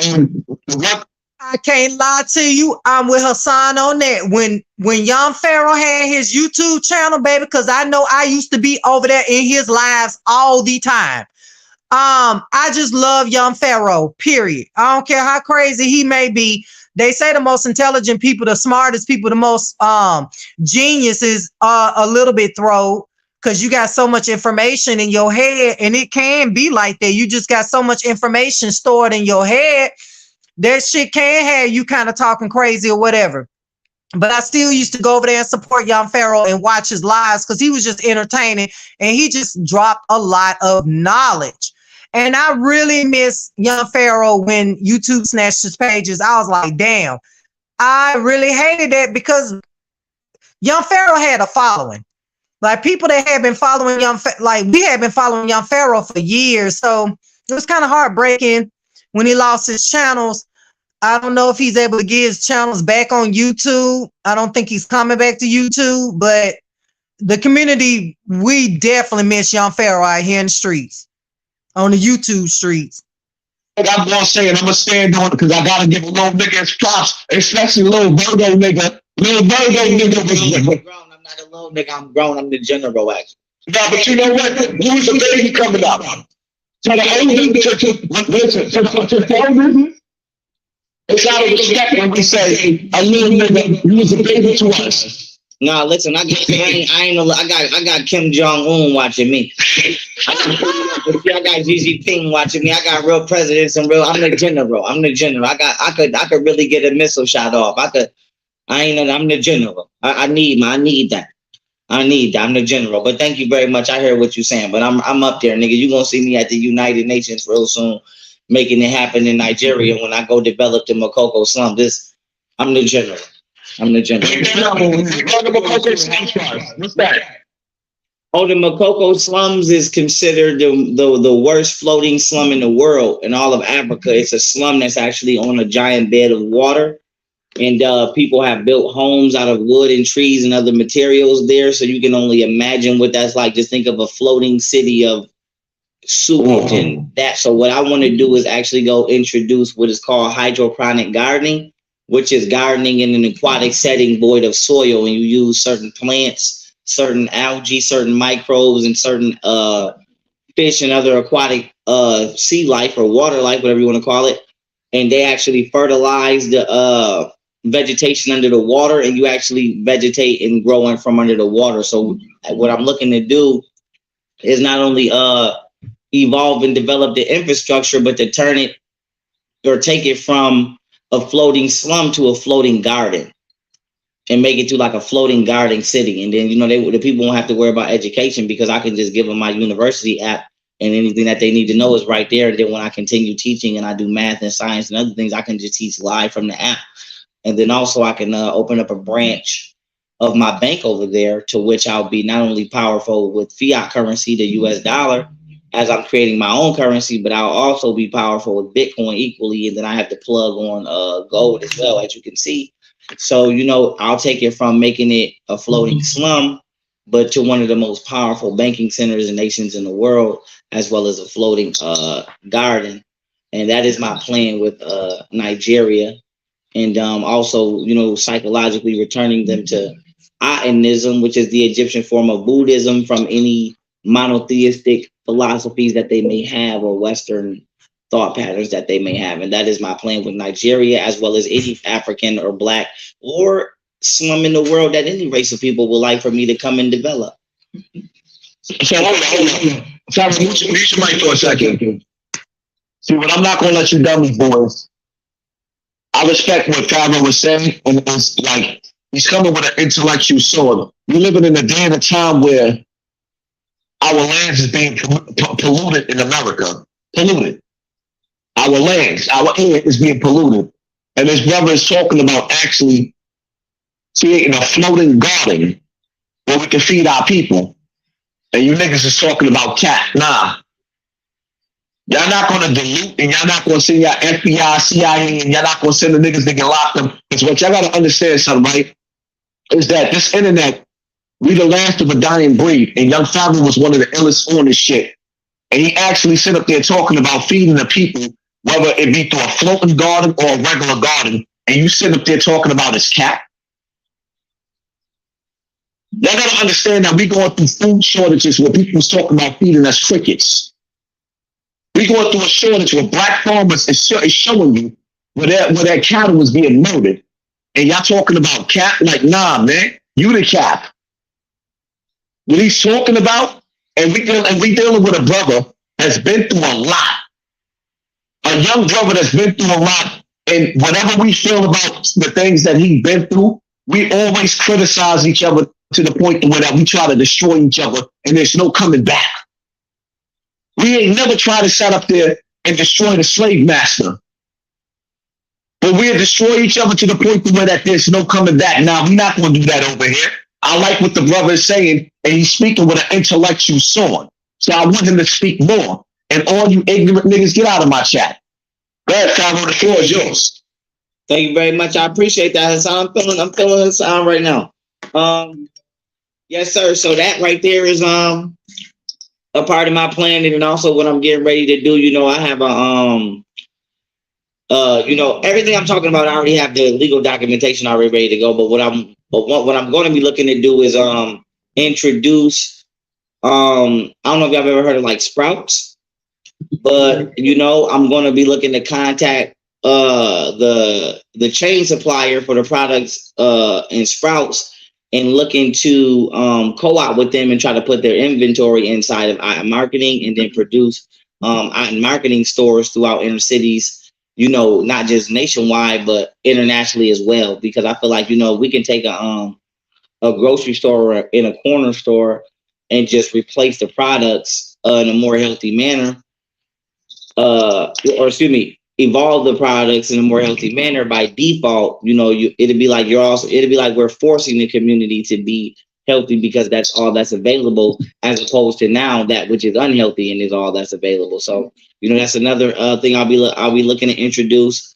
And what? I can't lie to you. I'm with Hassan on that. When Young Pharaoh had his YouTube channel, baby, because I know I used to be over there in his lives all the time. I just love Young Pharaoh, period. I don't care how crazy he may be. They say the most intelligent people, the smartest people, the most geniuses are a little bit thrown because you got so much information in your head, and it can be like that. You just got so much information stored in your head. That shit can have you kind of talking crazy or whatever. But I still used to go over there and support Young Pharaoh and watch his lives because he was just entertaining and he just dropped a lot of knowledge. And I really miss Young Pharaoh when YouTube snatched his pages. I was like, damn, I really hated that because Young Pharaoh had a following. Like people that had been following we had been following Young Pharaoh for years. So it was kind of heartbreaking when he lost his channels. I don't know if he's able to get his channels back on YouTube. I don't think he's coming back to YouTube, but the community, we definitely miss Young Pharaoh out here in the streets, on the YouTube streets. I'm gonna say it. I'm gonna stand on it because I gotta give a little nigga his props, especially little Virgo nigga. Little Virgo nigga was grown. I'm not a little nigga. I'm grown. I'm the general, actually. No, but you know what? Who's the baby coming up? To the older, it's out of respect when we say a little nigga, you was a baby to us. Nah, listen, I got Kim Jong-un watching me. I got Xi Jinping watching me. I got real presidents and I'm the general. I could really get a missile shot off. I'm the general. I need that. I need that. I'm the general. But thank you very much. I hear what you're saying. But I'm up there, nigga. You're gonna see me at the United Nations real soon, making it happen in Nigeria when I go develop the Makoko slum. I'm the general. I'm the general. What's that? Oh, the Makoko slums is considered the worst floating slum in the world in all of Africa. It's a slum that's actually on a giant bed of water. And people have built homes out of wood and trees and other materials there. So you can only imagine what that's like. Just think of a floating city of soup and that. So what I want to do is actually go introduce what is called hydroponic gardening, which is gardening in an aquatic setting void of soil. And you use certain plants, certain algae, certain microbes, and certain fish and other aquatic sea life or water life, whatever you want to call it. And they actually fertilize the vegetation under the water, and you actually vegetate and growing from under the water. So what I'm looking to do is not only evolve and develop the infrastructure, but to turn it or take it from a floating slum to a floating garden and make it to like a floating garden city. And then, you know, the people won't have to worry about education because I can just give them my university app and anything that they need to know is right there. And then when I continue teaching and I do math and science and other things, I can just teach live from the app. And then also I can open up a branch of my bank over there, to which I'll be not only powerful with fiat currency, the US dollar, as I'm creating my own currency, but I'll also be powerful with Bitcoin equally. And then I have to plug on gold as well, as you can see. So, you know, I'll take it from making it a floating slum, but to one of the most powerful banking centers and nations in the world, as well as a floating garden. And that is my plan with Nigeria. And also, you know, psychologically returning them to Atonism, which is the Egyptian form of Buddhism, from any monotheistic philosophies that they may have or Western thought patterns that they may have. And that is my plan with Nigeria, as well as any African or Black or slum in the world that any race of people would like for me to come and develop. So hold on. Sorry, mute your mic for a second. See, what I'm not going to let you dummies, boys. I respect what Campbell was saying, and it's like he's coming with an intellectual sword. We're living in a day and a time where our lands is being polluted in America. Polluted. Our lands, our air is being polluted. And this brother is talking about actually creating a floating garden where we can feed our people. And you niggas is talking about cat. Nah. Y'all not going to dilute, and y'all not going to send y'all FBI, CIA, and y'all not going to send the niggas that get locked up. Because what y'all got to understand, something, right, is that this internet, we the last of a dying breed. And Young Faber was one of the illest on this shit. And he actually sit up there talking about feeding the people, whether it be through a floating garden or a regular garden. And you sit up there talking about his cat. Y'all got to understand that we going through food shortages where people's talking about feeding us crickets. We going through a shortage where black farmers is showing you where their cattle was being murdered. And y'all talking about cat? Like, nah, man, you the cat. What he's talking about, and we dealing with a brother that's been through a lot. A young brother that's been through a lot. And whatever we feel about the things that he's been through, we always criticize each other to the point where that we try to destroy each other and there's no coming back. We ain't never tried to sit up there and destroy the slave master. But we'll destroy each other to the point where that there's no coming back. Now, we're not going to do that over here. I like what the brother is saying, and he's speaking with an intellectual sword. So I want him to speak more. And all you ignorant niggas, get out of my chat. Go ahead, Campbell, the floor is yours. Thank you very much. I appreciate that, Hassan. I'm feeling Hassan right now. Yes, sir. So that right there is a part of my plan, and also what I'm getting ready to do. You know, I have you know, everything I'm talking about, I already have the legal documentation already ready to go. But what I'm going to be looking to do is introduce. I don't know if y'all have ever heard of like Sprouts, but you know, I'm going to be looking to contact the chain supplier for the products in Sprouts and looking to co-op with them and try to put their inventory inside of Iron Marketing and then produce Iron Marketing stores throughout inner cities. You know, not just nationwide, but internationally as well, because I feel like, you know, we can take a a grocery store or in a corner store and just replace the products in a more healthy manner, or excuse me, evolve the products in a more healthy manner by default, it'd be like we're forcing the community to be healthy because that's all that's available, as opposed to now that which is unhealthy and is all that's available. So, that's another thing I'll be looking to introduce.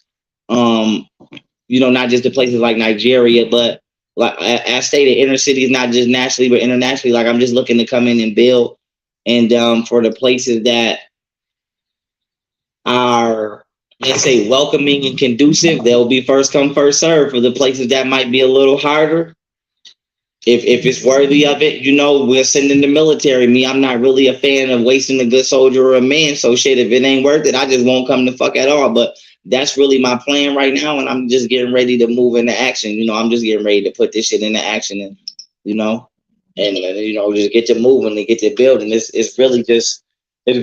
Not just to places like Nigeria, but like I stated, inner cities, not just nationally but internationally. Like I'm just looking to come in and build, and for the places that are, let's say, welcoming and conducive, they'll be first come first serve. For the places that might be a little harder, if it's worthy of it, we're sending the military. Me, I'm not really a fan of wasting a good soldier or a man. So shit, if it ain't worth it, I just won't come the fuck at all. But that's really my plan right now, and I'm just getting ready to move into action. I'm just getting ready to put this shit into action, and just get to moving and get to building. It's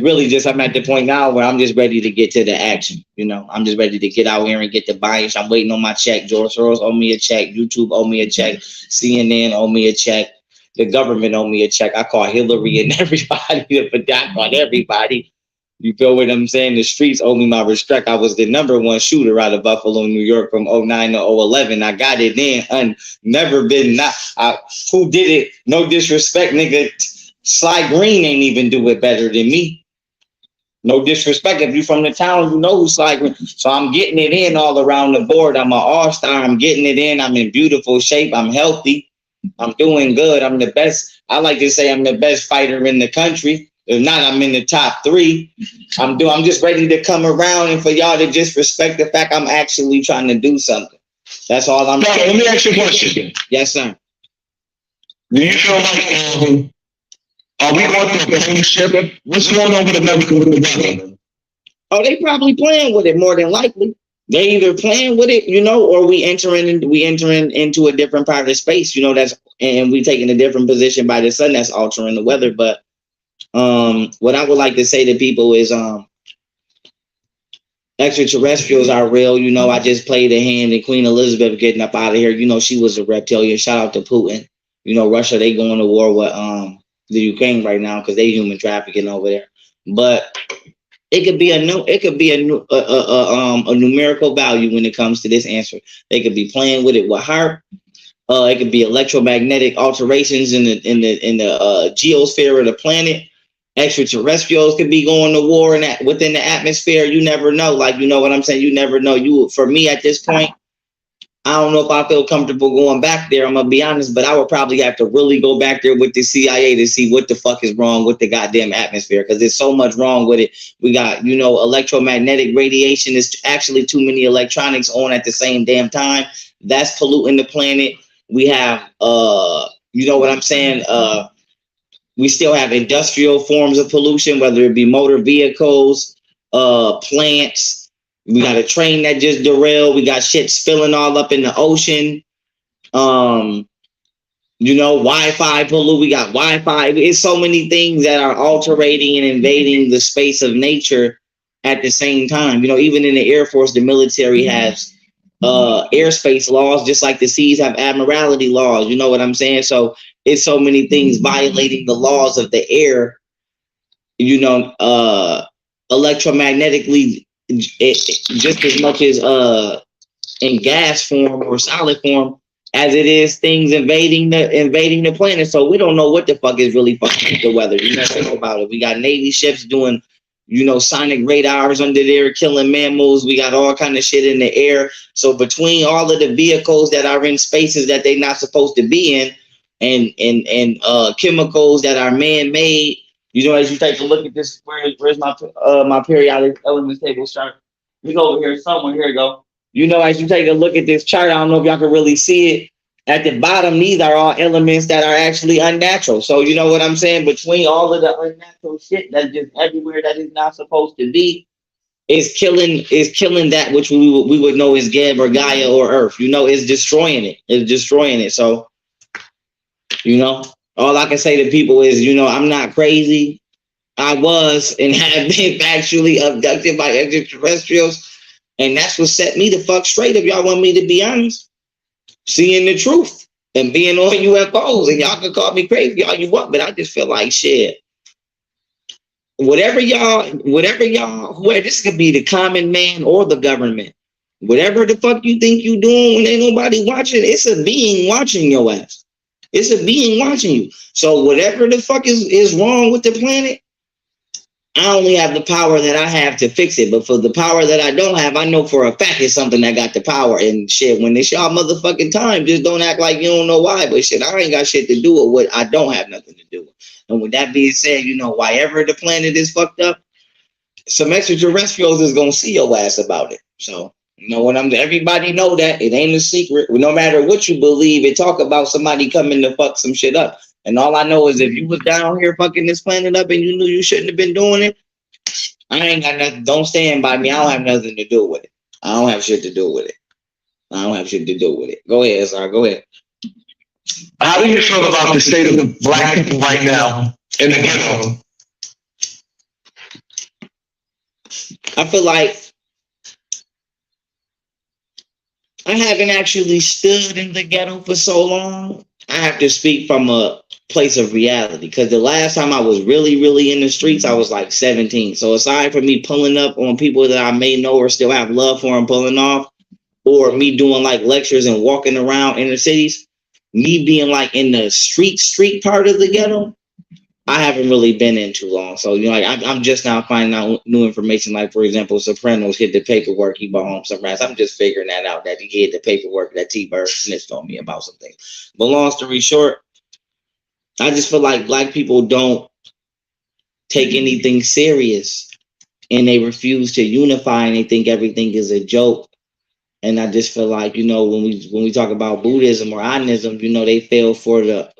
really just I'm at the point now where I'm just ready to get to the action. I'm just ready to get out here and get the buy-ins. I'm waiting on my check. George Soros owe me a check. YouTube owe me a check. CNN owe me a check. The government owe me a check. I call Hillary and everybody, but I call everybody. You feel what I'm saying? The streets owe me my respect. I was the number one shooter out of Buffalo, New York from 09 to 011. I got it in. Never been not. Who did it? No disrespect, nigga. Sly Green ain't even do it better than me. No disrespect. If you from the town, you know who Sly Green. So I'm getting it in all around the board. I'm an all-star. I'm getting it in. I'm in beautiful shape. I'm healthy. I'm doing good. I'm the best. I like to say I'm the best fighter in the country. If not, I'm in the top 3. I'm just ready to come around and for y'all to just respect the fact I'm actually trying to do something. That's all I'm saying. Let me ask you a question. Yes, sir. Do you feel like are we going through a plane ship? What's going on with America with the government? Oh, they probably playing with it more than likely. They either playing with it, or we entering into a different part of the space, and we taking a different position by the sun that's altering the weather. But what I would like to say to people is extraterrestrials are real. I just played a hand in Queen Elizabeth getting up out of here. She was a reptilian. Shout out to Putin. Russia, they going to war with the Ukraine right now because they human trafficking over there. But it could be a numerical value when it comes to this answer. They could be playing with it with HAARP. It could be electromagnetic alterations in the geosphere of the planet. Extraterrestrials could be going to war within the atmosphere. You never know. Like, you know what I'm saying? You never know. For me at this point, I don't know if I feel comfortable going back there. I'm going to be honest, but I would probably have to really go back there with the CIA to see what the fuck is wrong with the goddamn atmosphere, because there's so much wrong with it. We got, electromagnetic radiation. Is actually too many electronics on at the same damn time. That's polluting the planet. We have, you know what I'm saying? We still have industrial forms of pollution, whether it be motor vehicles, plants. We got a train that just derailed. We got shit spilling all up in the ocean. Wi-Fi pollute. We got Wi-Fi. It's so many things that are altering and invading the space of nature at the same time. Even in the Air Force, the military has airspace laws, just like the seas have admiralty laws. You know what I'm saying? So it's so many things violating the laws of the air, electromagnetically, just as much as in gas form or solid form as it is things invading the planet. So we don't know what the fuck is really fucking with the weather. Think about it. We got Navy ships doing, sonic radars under there, killing mammals. We got all kind of shit in the air. So between all of the vehicles that are in spaces that they're not supposed to be in, and chemicals that are man-made, as you take a look at this, where's my periodic elements table chart? It's over here somewhere. Here you go. As you take a look at this chart, I don't know if y'all can really see it. At the bottom, these are all elements that are actually unnatural. So you know what I'm saying? Between all of the unnatural shit that's just everywhere that is not supposed to be, is killing that which we would know as Geb or Gaia or Earth. It's destroying it. It's destroying it. So, all I can say to people is, I'm not crazy. I was and have been factually abducted by extraterrestrials. And that's what set me the fuck straight, if y'all want me to be honest. Seeing the truth. and being on UFOs. And y'all can call me crazy all you want, but I just feel like shit. Whatever y'all, whoever, this could be the common man or the government. Whatever the fuck you think you doing when ain't nobody watching, it's a being watching your ass. It's a being watching you. So whatever the fuck is wrong with the planet, I only have the power that I have to fix it. But for the power that I don't have, I know for a fact it's something that got the power. And shit, when it's y'all motherfucking time, just don't act like you don't know why. But shit, I ain't got shit to do with what I don't have nothing to do with. And with that being said, you know, why ever the planet is fucked up, some extraterrestrials is gonna see your ass about it. So, you know what everybody know that it ain't a secret. No matter what you believe, it talk about somebody coming to fuck some shit up. And all I know is if you was down here fucking this planet up and you knew you shouldn't have been doing it, I ain't got nothing. Don't stand by me. I don't have nothing to do with it. I don't have shit to do with it. I don't have shit to do with it. Go ahead, sir. Go ahead. How do you feel about the state of the black people right now in the ghetto? I feel like I haven't actually stood in the ghetto for so long. I have to speak from a place of reality, because the last time I was really in the streets, I was like 17. So aside from me pulling up on people that I may know or still have love for and pulling off, or me doing like lectures and walking around inner cities, me being like in the street part of the ghetto, I haven't really been in too long. So, you know, like I'm just now finding out new information. Like, for example, Sopranos hit the paperwork. He brought home some rats. I'm just figuring that out, that he hit the paperwork that T-Bird snitched on me about something. But long story short, I just feel like black people don't take anything serious, and they refuse to unify, and they think everything is a joke. And I just feel like, you know, when we talk about Buddhism or Ionism, you know, they fail for the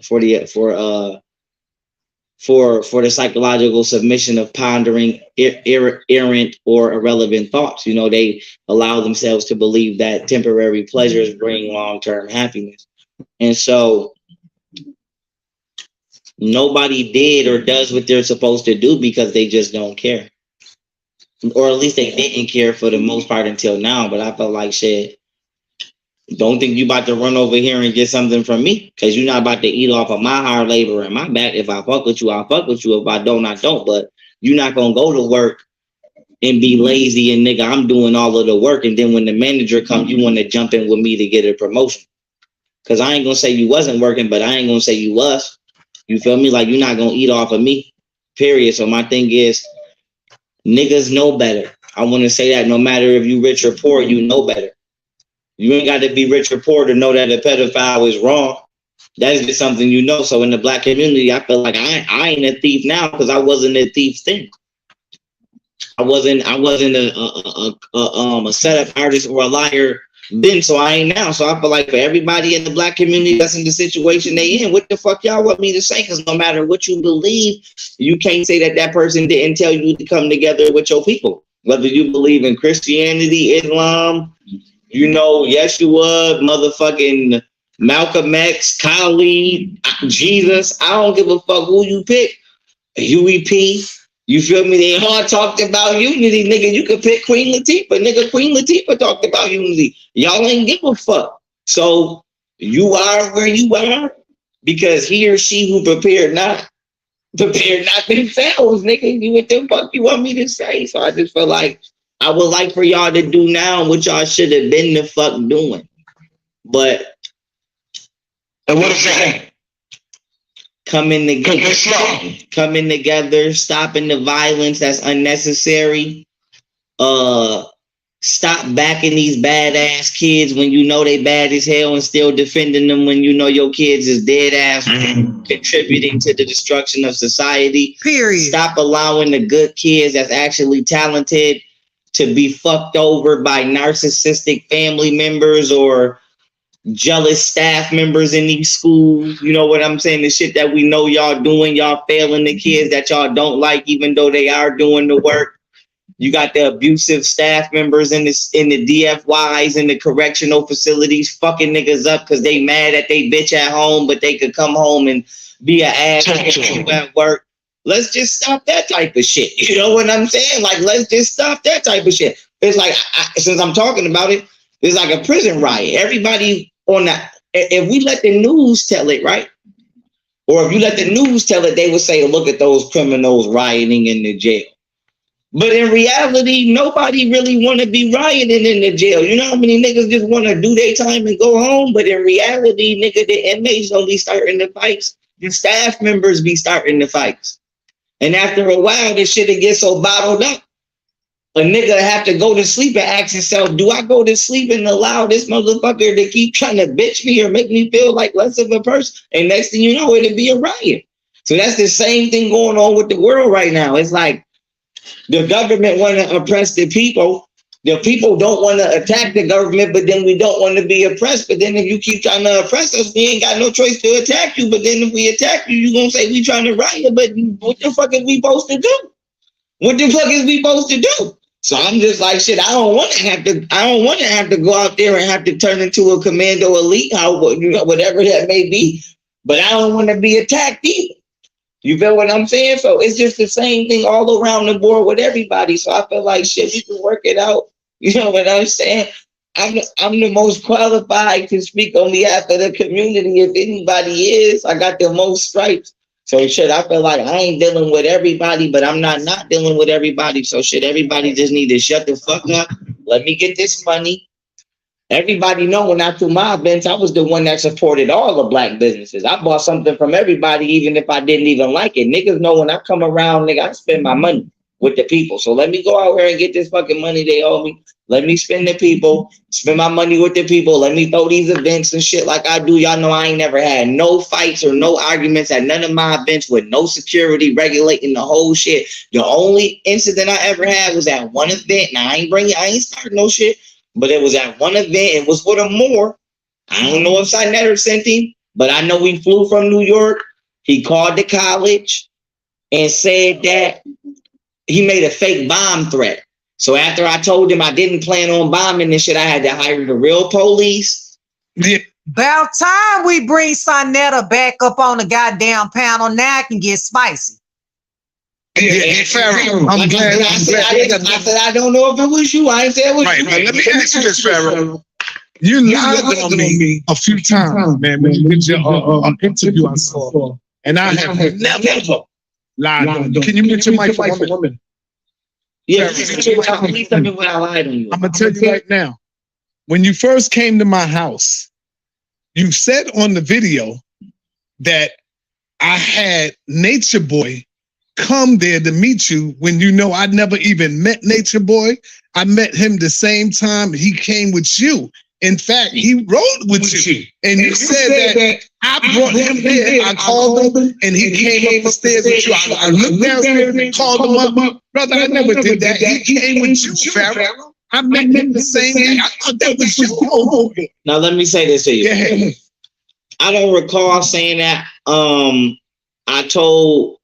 psychological submission of pondering errant or irrelevant thoughts. You know, they allow themselves to believe that temporary pleasures bring long-term happiness. And so nobody did or does what they're supposed to do because they just don't care. Or at least they didn't care for the most part until now. But I felt like, shit, don't think you about to run over here and get something from me, because you're not about to eat off of my hard labor and my back. If I fuck with you, I'll fuck with you. If I don't, I don't. But you're not going to go to work and be lazy and nigga, I'm doing all of the work. And then when the manager comes, you want to jump in with me to get a promotion. Because I ain't going to say you wasn't working, but I ain't going to say you was. You feel me? Like, you're not going to eat off of me, period. So my thing is, niggas know better. I want to say that no matter if you rich or poor, you know better. You ain't got to be rich or poor to know that a pedophile is wrong. That is just something you know. So in the black community, I feel like I ain't a thief now because I wasn't a thief then. I wasn't a setup artist or a liar then, so I ain't now. So I feel like for everybody in the black community that's in the situation they in, what the fuck y'all want me to say? Because no matter what you believe, you can't say that that person didn't tell you to come together with your people. Whether you believe in Christianity, Islam, you know, Yeshua, motherfucking Malcolm X, Khalid, Jesus, I don't give a fuck who you pick. UEP, you feel me? They all talked about unity, nigga. You could pick Queen Latifah, nigga. Queen Latifah talked about unity. Y'all ain't give a fuck. So you are where you are because he or she who prepared not themselves, nigga. You what the fuck you want me to say? So I just feel like I would like for y'all to do now what y'all should have been the fuck doing. But and what is that? Coming together, stopping the violence that's unnecessary. Stop backing these badass kids when you know they bad as hell and still defending them when you know your kids is dead ass contributing to the destruction of society. Period. Stop allowing the good kids that's actually talented to be fucked over by narcissistic family members or jealous staff members in these schools. You know what I'm saying? The shit that we know y'all doing, y'all failing the kids that y'all don't like, even though they are doing the work. You got the abusive staff members in the DFYs in the correctional facilities fucking niggas up because they mad at they bitch at home, but they could come home and be an ass at work. Let's just stop that type of shit. You know what I'm saying? Like, let's just stop that type of shit. It's like, since I'm talking about it, it's like a prison riot. Everybody on that, if we let the news tell it, right? Or if you let the news tell it, they would say, look at those criminals rioting in the jail. But in reality, nobody really want to be rioting in the jail. You know how many niggas just want to do their time and go home? But in reality, nigga, the inmates don't be starting the fights. The staff members be starting the fights. And after a while, this shit gets so bottled up. A nigga have to go to sleep and ask himself, do I go to sleep and allow this motherfucker to keep trying to bitch me or make me feel like less of a person? And next thing you know, it'll be a riot. So that's the same thing going on with the world right now. It's like the government want to oppress the people. The people don't want to attack the government, but then we don't want to be oppressed. But then if you keep trying to oppress us, we ain't got no choice to attack you. But then if we attack you, you're going to say we trying to riot. But what the fuck is we supposed to do? What the fuck is we supposed to do? So I'm just like, shit, I don't want to have to go out there and have to turn into a commando elite, whatever that may be. But I don't want to be attacked either. You feel what I'm saying? So it's just the same thing all around the board with everybody. So I feel like, shit, we can work it out. You know what I'm saying? I'm the most qualified to speak on behalf of the community. If anybody is, I got the most stripes. So shit, I feel like I ain't dealing with everybody, but I'm not dealing with everybody. So shit, everybody just need to shut the fuck up. Let me get this money. Everybody know when I threw my events, I was the one that supported all the black businesses. I bought something from everybody, even if I didn't even like it. Niggas know when I come around, nigga, I spend my money with the people. So let me go out here and get this fucking money they owe me. Let me spend the people, spend my money with the people. Let me throw these events and shit like I do. Y'all know I ain't never had no fights or no arguments at none of my events with no security regulating the whole shit. The only incident I ever had was at one event. Now I ain't starting no shit, but it was at one event. It was with a Moore. I don't know if Saneter sent him, but I know he flew from New York. He called the college and said that he made a fake bomb threat. So after I told him I didn't plan on bombing this shit, I had to hire the real police. Yeah. About time we bring Saneter back up on the goddamn panel. Now I can get spicy. Yeah, Pharaoh. I'm glad. I said I don't know if it was you. I ain't say it was you. Right. Let me ask you this, Pharaoh. You lied on me a few times, man, when you did your interview I saw. And I have never lied on you. Can you mute your mic for a woman? Yeah, please tell me what I lied on you. I'm going to tell you right now. When you first came to my house, you said on the video that I had Nature Boy come there to meet you when you know I never even met Nature Boy. I met him the same time he came with you. In fact, he rode with you. And you said that I brought him here. I called him and he came up the stairs with you. I looked downstairs and called him up. Brother, I never did that. He came with you, Pharaoh. I met him the same day. I thought that was you. Now let me say this to you. Yeah. I don't recall saying that. I don't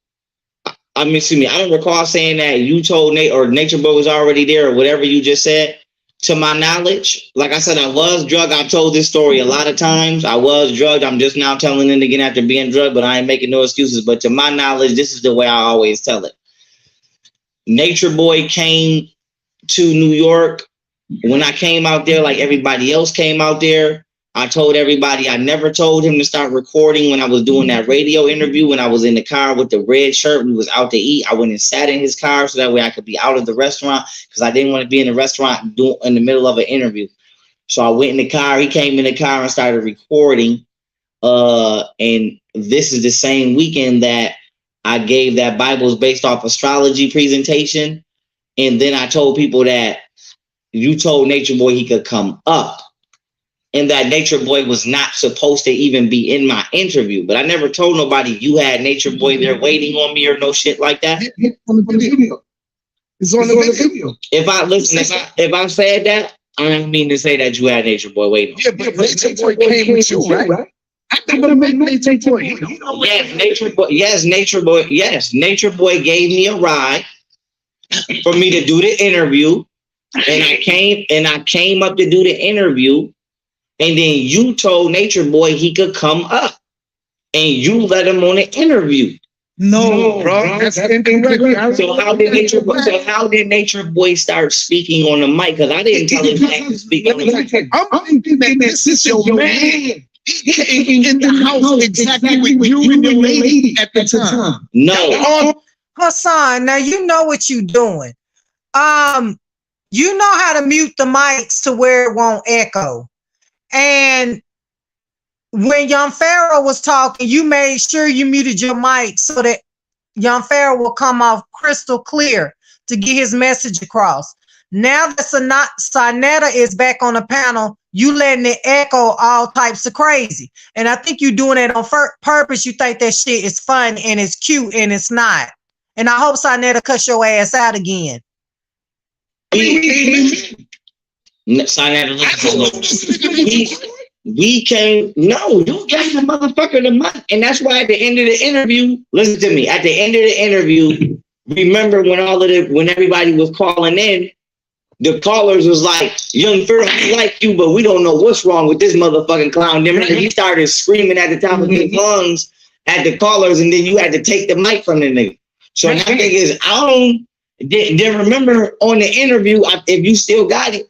recall saying that you told Nate or Nature Boy was already there or whatever you just said. To my knowledge, like I said, I was drugged. I've told this story a lot of times. I was drugged. I'm just now telling it again after being drugged, but I ain't making no excuses. But to my knowledge, this is the way I always tell it. Nature Boy came to New York. When I came out there, like everybody else came out there, I told everybody I never told him to start recording when I was doing that radio interview. When I was in the car with the red shirt, we was out to eat. I went and sat in his car so that way I could be out of the restaurant because I didn't want to be in the restaurant in the middle of an interview. So I went in the car. He came in the car and started recording. And this is the same weekend that I gave that Bible's based off astrology presentation. And then I told people that you told Nature Boy he could come up. And that Nature Boy was not supposed to even be in my interview. But I never told nobody you had Nature Boy there waiting on me or no shit like that. It's on the video. It's on the video. If I said that, I don't mean to say that you had Nature Boy waiting on me. Yeah, but Nature Boy came with you, right? I never met Nature Boy. Yes, Nature Boy. Yes, Nature Boy. Yes, Nature Boy gave me a ride for me to do the interview. And I came up to do the interview. And then you told Nature Boy he could come up. And you let him on the interview. No, bro. That's incorrect. So how did Nature Boy start speaking on the mic? Because I didn't tell him to speak on the mic. I'm thinking that this is your man. He came in the house exactly with you and your lady at the time. No. Hassan, now you know what you doing. You know how to mute the mics to where it won't echo. And when Young Pharaoh was talking, you made sure you muted your mic so that Young Pharaoh will come off crystal clear to get his message across. Now that Saneter is back on the panel, you letting it echo all types of crazy. And I think you doing it on purpose. You think that shit is fun and it's cute and it's not. And I hope Saneter cuts your ass out again. We came, no, you gave the motherfucker the mic. And that's why at the end of the interview, listen to me, at the end of the interview, remember when everybody was calling in, the callers was like, Young Pharaoh, I like you, but we don't know what's wrong with this motherfucking clown. Then he started screaming at the top of his lungs at the callers, and then you had to take the mic from the nigga. So my thing is, then remember on the interview, if you still got it,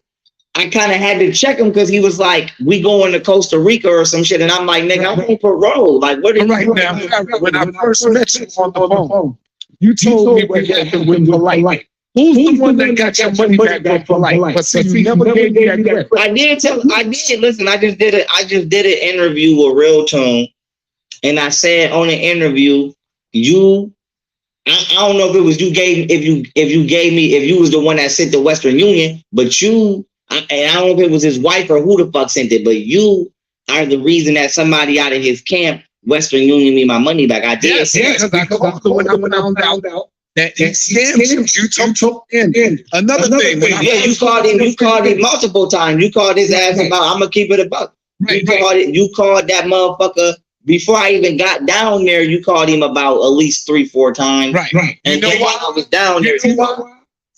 I kind of had to check him because he was like, we going to Costa Rica or some shit. And I'm like, nigga, I'm on parole. Like, what are you doing? Now, when I first met you on the phone, you told me we had to win polite. Who's the one that got your money back for polite? But see, you never gave me that credit. I did. Listen, I just did an interview with Real Tone. And I said on the interview, I don't know if it was if you was the one that sent the Western Union, but and I don't know if it was his wife or who the fuck sent it, but you are the reason that somebody out of his camp, Western Union, me my money back. I did. Yes, because I called when I went out that he scammed him. You took in. Another thing. Yeah, you called him multiple times. You called his ass about, I'm gonna keep it a buck. You called that motherfucker. Before I even got down there, you called him about at least 3-4 times. Right. And then while I was down there,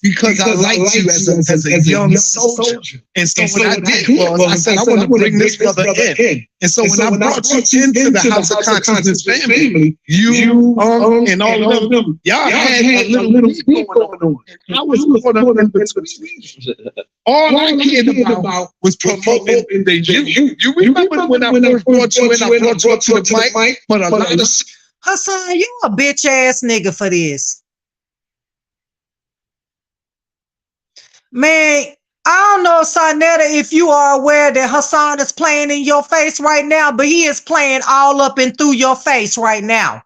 because I liked you as a young soldier. And so what I did was, I said, I want to bring this brother in. And so when I brought you into the House of Consciousness family, you and all of them, y'all had a little beef going on. I was going on in between. All I cared about was promoting the youth. You remember when I first brought you in, I brought you up to the mic, but a lot of... Hassan, you a bitch ass nigga for this. Man, I don't know, Saneter, if you are aware that Hassan is playing in your face right now, but he is playing all up and through your face right now.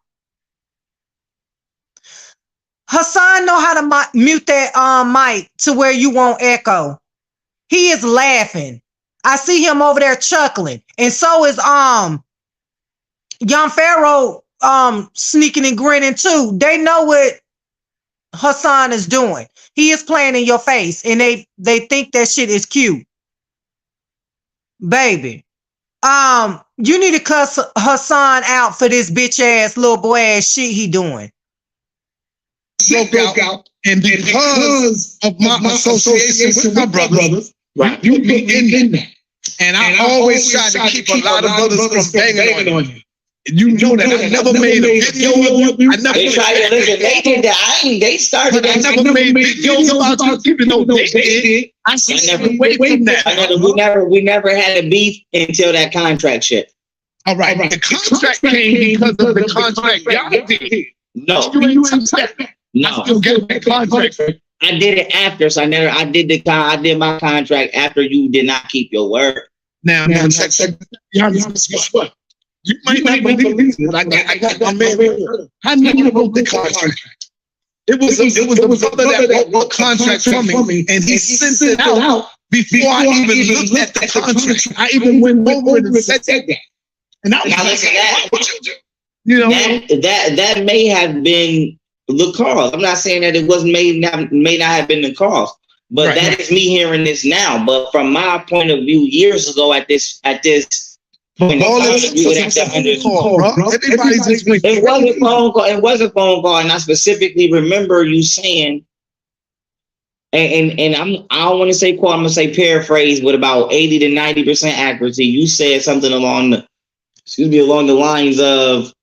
Hassan know how to mute that mic to where you won't echo. He is laughing. I see him over there chuckling. And so is Young Pharaoh sneaking and grinning too. They know what Hassan is doing. He is playing in your face, and they think that shit is cute. Baby, you need to cuss Hassan out for this bitch ass little boy ass shit he doing. Broke out, and because of my association with my brothers, right, you be in that. And I always try to keep a lot of brothers from banging on you. You know that I never made a video of you. I never they tried to listen. They did that. They started. I never made videos about you, even though they did. I never away from that. We never had a beef until that contract shit. All right. The contract came because of the contract y'all did. No. You accept that? No. I still get that contract. I did it after, so I did my contract after you did not keep your word. Now check. Guess what? You might not believe it. I got my man. I never wrote the contract. It was the brother that wrote the contract for me, and he sent it out before I even looked at the contract. I even went over it and said that. And I was like, what you do? You know, that may have been the cause. I'm not saying that it wasn't may not have been the cause, but that is me hearing this now. But from my point of view, years ago, at this point, it wasn't phone call. It was a phone call, and I specifically remember you saying, and I don't want to say quote, I'm gonna say paraphrase with about 80 to 90% accuracy. You said something along the lines of,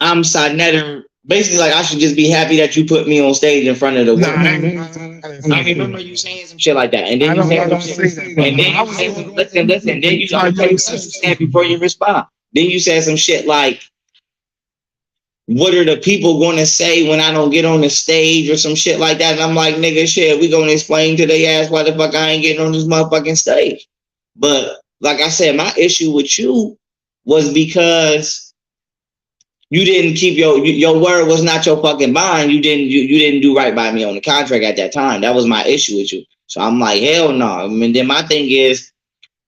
I'm Saneter Basically, like, I should just be happy that you put me on stage in front of the world. Nah, I remember you saying some shit like that, and then you said, and then you said, listen, then you said before you respond. Then you said some shit like, "What are the people going to say when I don't get on the stage?" or some shit like that. And I'm like, nigga, shit, we gonna explain to their ass why the fuck I ain't getting on this motherfucking stage. But like I said, my issue with you was because you didn't keep your word was not your fucking bond. You didn't do right by me on the contract at that time. That was my issue with you. So I'm like, hell no. I mean, then my thing is,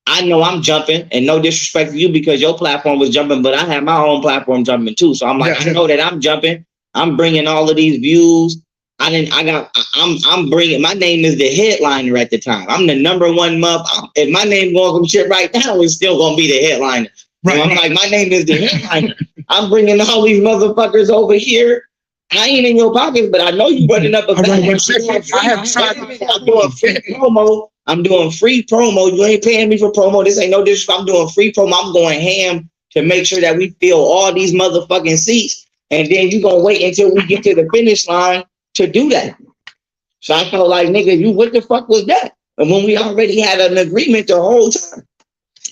I know I'm jumping, and no disrespect to you because your platform was jumping, but I have my own platform jumping too. So I'm like, I know that I'm jumping. I'm bringing all of these views. I'm bringing, my name is the headliner at the time. I'm the number one month. If my name going some shit right now, it's still going to be the headliner. Right. So I'm like, my name is the headliner. I'm bringing all these motherfuckers over here. I ain't in your pockets, but I know you running up a bag. I'm doing free promo. I'm doing free promo. You ain't paying me for promo. This ain't no disrespect. I'm doing free promo. I'm going ham to make sure that we fill all these motherfucking seats. And then you gonna wait until we get to the finish line to do that. So I felt like, nigga, you what the fuck was that? And when we already had an agreement the whole time.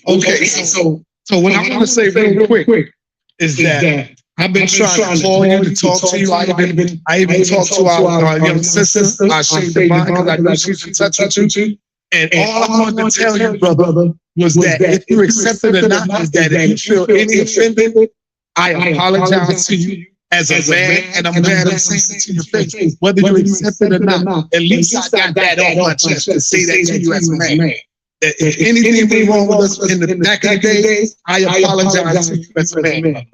Okay, so what I'm gonna say real quick is that I've been trying to call you to talk to you. I even talked to our young sister, our Shade Divine, because I know she's in touch with you. And all I wanted to tell you, brother, was that if you accept it or not, is that if you feel any offended, I apologize to you as a man, and I'm glad I'm saying it to your face. Whether you accept it or not, at least I got that off my chest to say that to you as a man. If anything went wrong with us in the back of the days, I apologize to you as a man.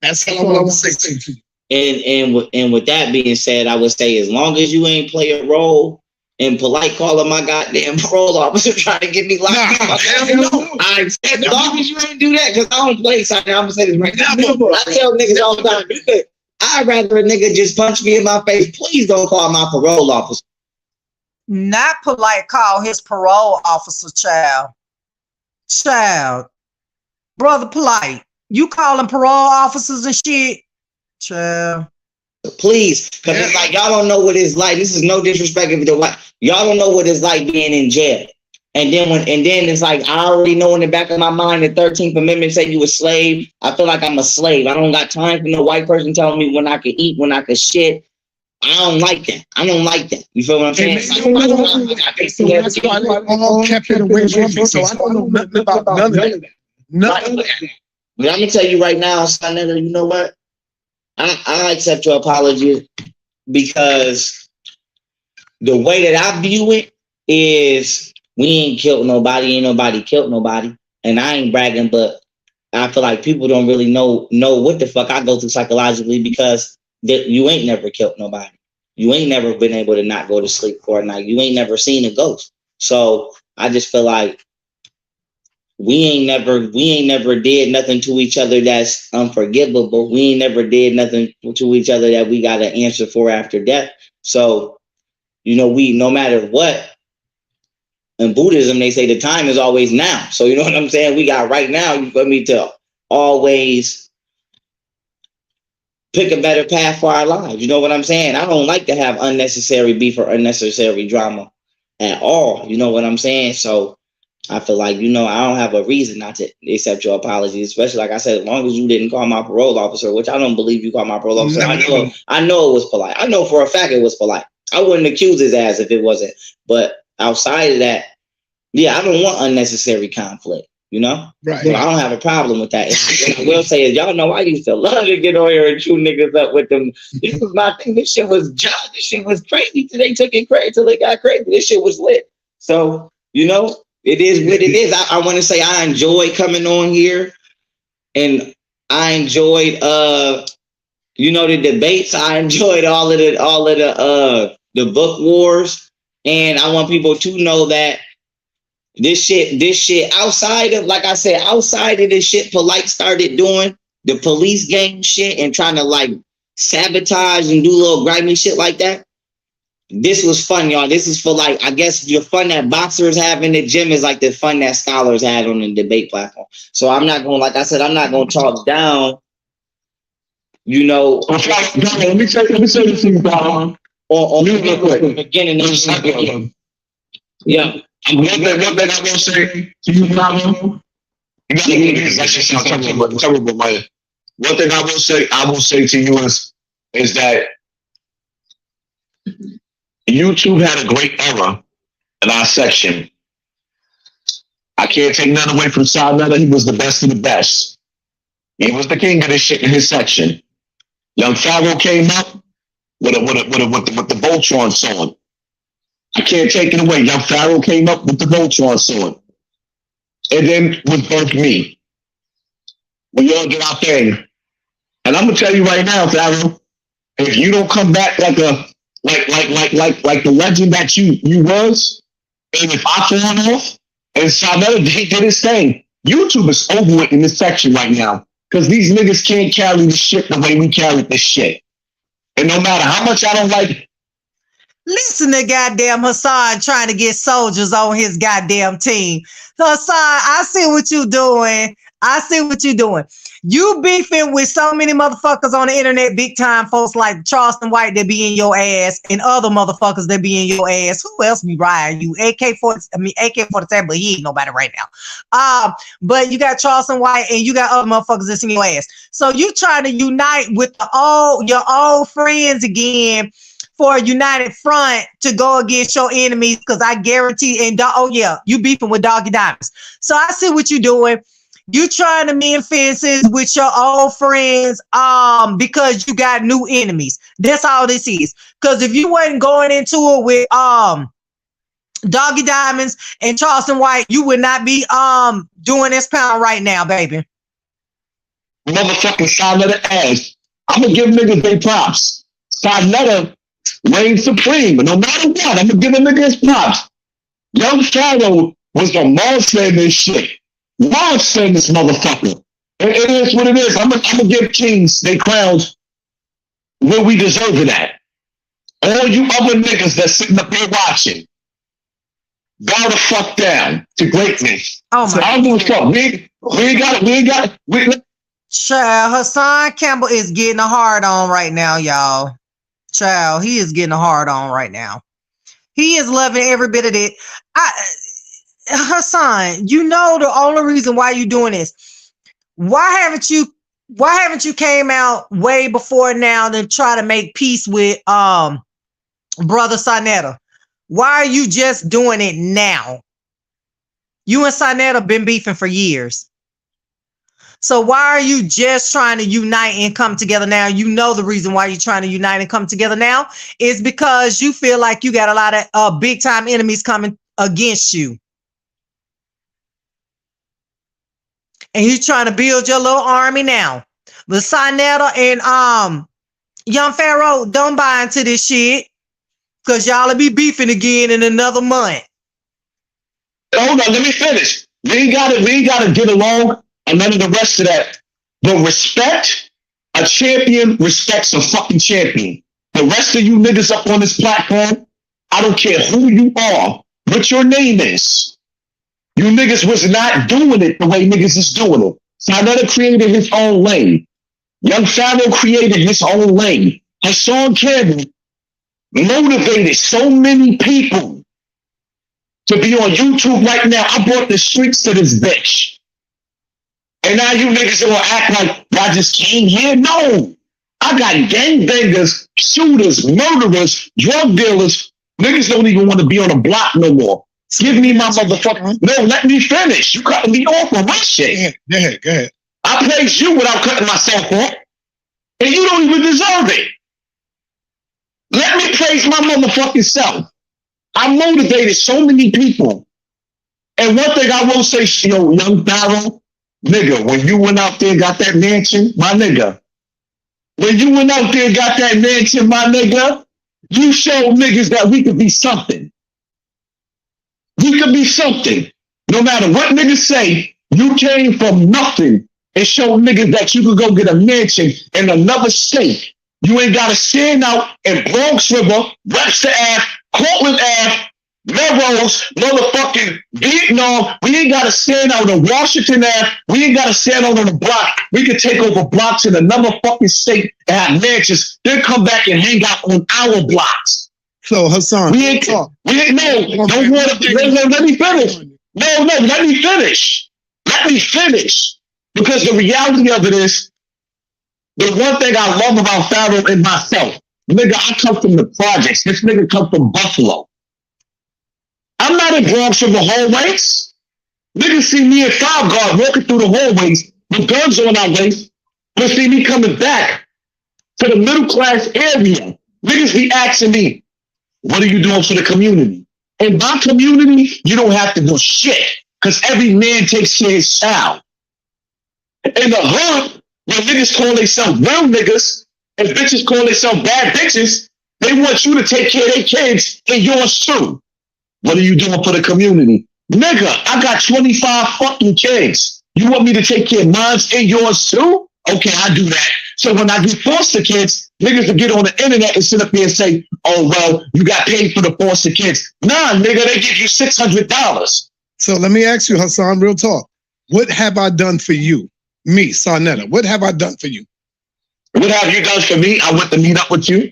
That's all I want to say to you. And with that being said, I would say as long as you ain't play a role in polite calling my goddamn parole officer trying to get me locked up, I said, as long as you ain't do that, because I don't play something, I'm gonna say this right now. I tell niggas all the time, I'd rather a nigga just punch me in my face. Please don't call my parole officer. Not polite call his parole officer child. Brother Polite, you calling parole officers and shit? Child. Please, because it's like, y'all don't know what it's like. This is no disrespect if y'all don't know what it's like being in jail. And then it's like, I already know in the back of my mind the 13th Amendment said you a slave. I feel like I'm a slave. I don't got time for no white person telling me when I can eat, when I can shit. I don't like that. You feel what I'm saying? That's why they all kept it away from me. So I don't know nothing about none of that. Nothing. But I'm gonna tell you right now, Saneter, you know what? I accept your apology because the way that I view it is we ain't killed nobody, ain't nobody killed nobody. And I ain't bragging, but I feel like people don't really know what the fuck I go through psychologically because you ain't never killed nobody. You ain't never been able to not go to sleep for a night. You ain't never seen a ghost. So I just feel like we ain't never did nothing to each other that's unforgivable. We ain't never did nothing to each other that we got to answer for after death. So, we, no matter what, in Buddhism, they say the time is always now. So, you know what I'm saying? We got right now, you feel me, to always pick a better path for our lives. You know what I'm saying? I don't like to have unnecessary beef or unnecessary drama at all. You know what I'm saying? So I feel like, I don't have a reason not to accept your apology, especially like I said, as long as you didn't call my parole officer, which I don't believe you called my parole officer. I know it was polite. I know for a fact it was polite. I wouldn't accuse his ass if it wasn't. But outside of that, yeah, I don't want unnecessary conflict. Right. So I don't have a problem with that. What I will say is, y'all know I used to love to get on here and chew niggas up with them. This was my thing. This shit was crazy till they took it crazy, till they got crazy. This shit was lit. So, it is what it is. I want to say I enjoyed coming on here, and I enjoyed the debates. I enjoyed all of the book wars, and I want people to know that this shit outside of, like I said, outside of this shit Polite started doing, the police gang shit and trying to like sabotage and do little grimy shit like that. This was fun, y'all. This is for like, I guess the fun that boxers have in the gym is like the fun that scholars had on the debate platform. So I'm not going to talk down you know, Let me say this to you, Bob. or Real quick. beginning of yeah. One thing I will say to you, Bob. You gotta hear this. That shit sound terrible, man. One thing I will say to you is that YouTube had a great era in our section. I can't take none away from Saneter. He was the best of the best. He was the king of this shit in his section. Young Pharaoh came up with the Voltron song. I can't take it away. Young Pharaoh came up with the Voltron song. And then was birthed me. We all did our thing. And I'm gonna tell you right now, Pharaoh, if you don't come back like the legend that you was, and if I fall off, and Saneter did his thing, YouTube is over it in this section right now. Because these niggas can't carry the shit the way we carried this shit. And no matter how much I don't like. Listen to goddamn Hassan trying to get soldiers on his goddamn team. Hassan, I see what you doing. You beefing with so many motherfuckers on the internet, big time folks like Charleston White that be in your ass, and other motherfuckers that be in your ass. Who else be riding you? AK-47, but he ain't nobody right now. But you got Charleston White and you got other motherfuckers that's in your ass. So you trying to unite with your old friends again for a united front to go against your enemies, because I guarantee, you beefing with Doggie Diamonds. So I see what you're doing. You trying to mend fences with your old friends because you got new enemies. That's all this is. Because if you wasn't going into it with Doggie Diamonds and Charleston White, you would not be doing this pound right now, baby. Motherfucking Saneter ass. I'm gonna give niggas their props. Saneter reigns supreme, but no matter what, I'm gonna give a nigga his props. Young Pharaoh was the monster in this shit. Monster in this motherfucker. It is what it is. I'm gonna give kings their crowns where we deserve it at. All you other niggas that's sitting up here watching, bow the fuck down to greatness. Oh my! So I don't give a fuck. We ain't got it. Child, Hassan Campbell is getting a hard on right now, y'all. Child, he is getting a hard on right now. He is loving every bit of it. Hassan, you know the only reason why you doing this. Why haven't you came out way before now to try to make peace with brother Saneter? Why are you just doing it now? You and Saneter been beefing for years. So why are you just trying to unite and come together now? You know the reason why you're trying to unite and come together now is because you feel like you got a lot of big time enemies coming against you. And you're trying to build your little army now. But Saneter and Young Pharaoh, don't buy into this shit. Because y'all will be beefing again in another month. Hold on, let me finish. We ain't gotta get along and none of the rest of that. But respect, a champion respects a fucking champion. The rest of you niggas up on this platform, I don't care who you are, what your name is. You niggas was not doing it the way niggas is doing it. Saneter created his own lane. Young Pharaoh created his own lane. Hassan Campbell motivated so many people to be on YouTube right now. I brought the streets to this bitch. And now you niggas are gonna act like I just came here? No. I got gangbangers, shooters, murderers, drug dealers. Niggas don't even want to be on a block no more. Give me my motherfucker. No, let me finish. You cutting me off on my shit. Go ahead. I praise you without cutting myself off. And you don't even deserve it. Let me praise my motherfucking self. I motivated so many people. And one thing I will say, yo, Young Pharaoh, nigga, when you went out there and got that mansion, my nigga. When you went out there and got that mansion, my nigga, you showed niggas that we could be something. We could be something. No matter what niggas say, you came from nothing and showed niggas that you could go get a mansion in another state. You ain't got to stand out in Bronx River, Webster Ave, Cortland Ave, Melrose, motherfucking Vietnam. We ain't got to stand out on Washington Ave. We ain't got to stand out on the block. We can take over blocks in another fucking state and have mansions. Then come back and hang out on our blocks. So Hassan, We ain't, no, don't want to, let me finish. No, let me finish. Let me finish. Because the reality of it is, the one thing I love about Pharaoh and myself, nigga, I come from the projects. This nigga come from Buffalo. I'm not in Bronx from the hallways. Niggas see me at 5 Guard walking through the hallways with guns on our waist. They see me coming back to the middle class area. Niggas be asking me, what are you doing for the community? In my community, you don't have to do shit because every man takes care of his child. In the hood, when niggas call themselves real niggas and bitches call themselves bad bitches, they want you to take care of their kids and yours too. What are you doing for the community? Nigga, I got 25 fucking kids. You want me to take care of mine and yours too? Okay, I do that. So when I get foster kids, niggas will get on the internet and sit up here and say, oh, well, you got paid for the foster kids. Nah, nigga, they give you $600. So let me ask you, Hassan, real talk. What have I done for you? Me, Saneter. What have I done for you? What have you done for me? I went to meet up with you.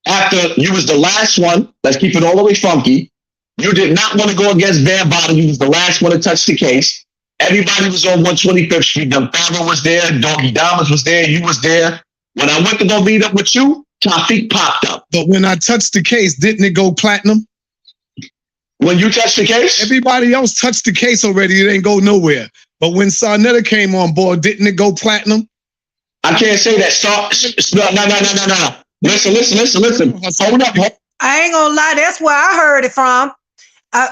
After you was the last one, let's keep it all the way funky. You did not want to go against Van Bottom. You was the last one to touch the case. Everybody was on 125th Street. Pharaoh was there. Doggie Diamonds was there. You was there. When I went to go meet up with you, Tafiq popped up. But when I touched the case, didn't it go platinum? When you touched the case? Everybody else touched the case already. It ain't go nowhere. But when Saneter came on board, didn't it go platinum? I can't say that. No. Listen. Hold up. I ain't gonna lie, that's where I heard it from.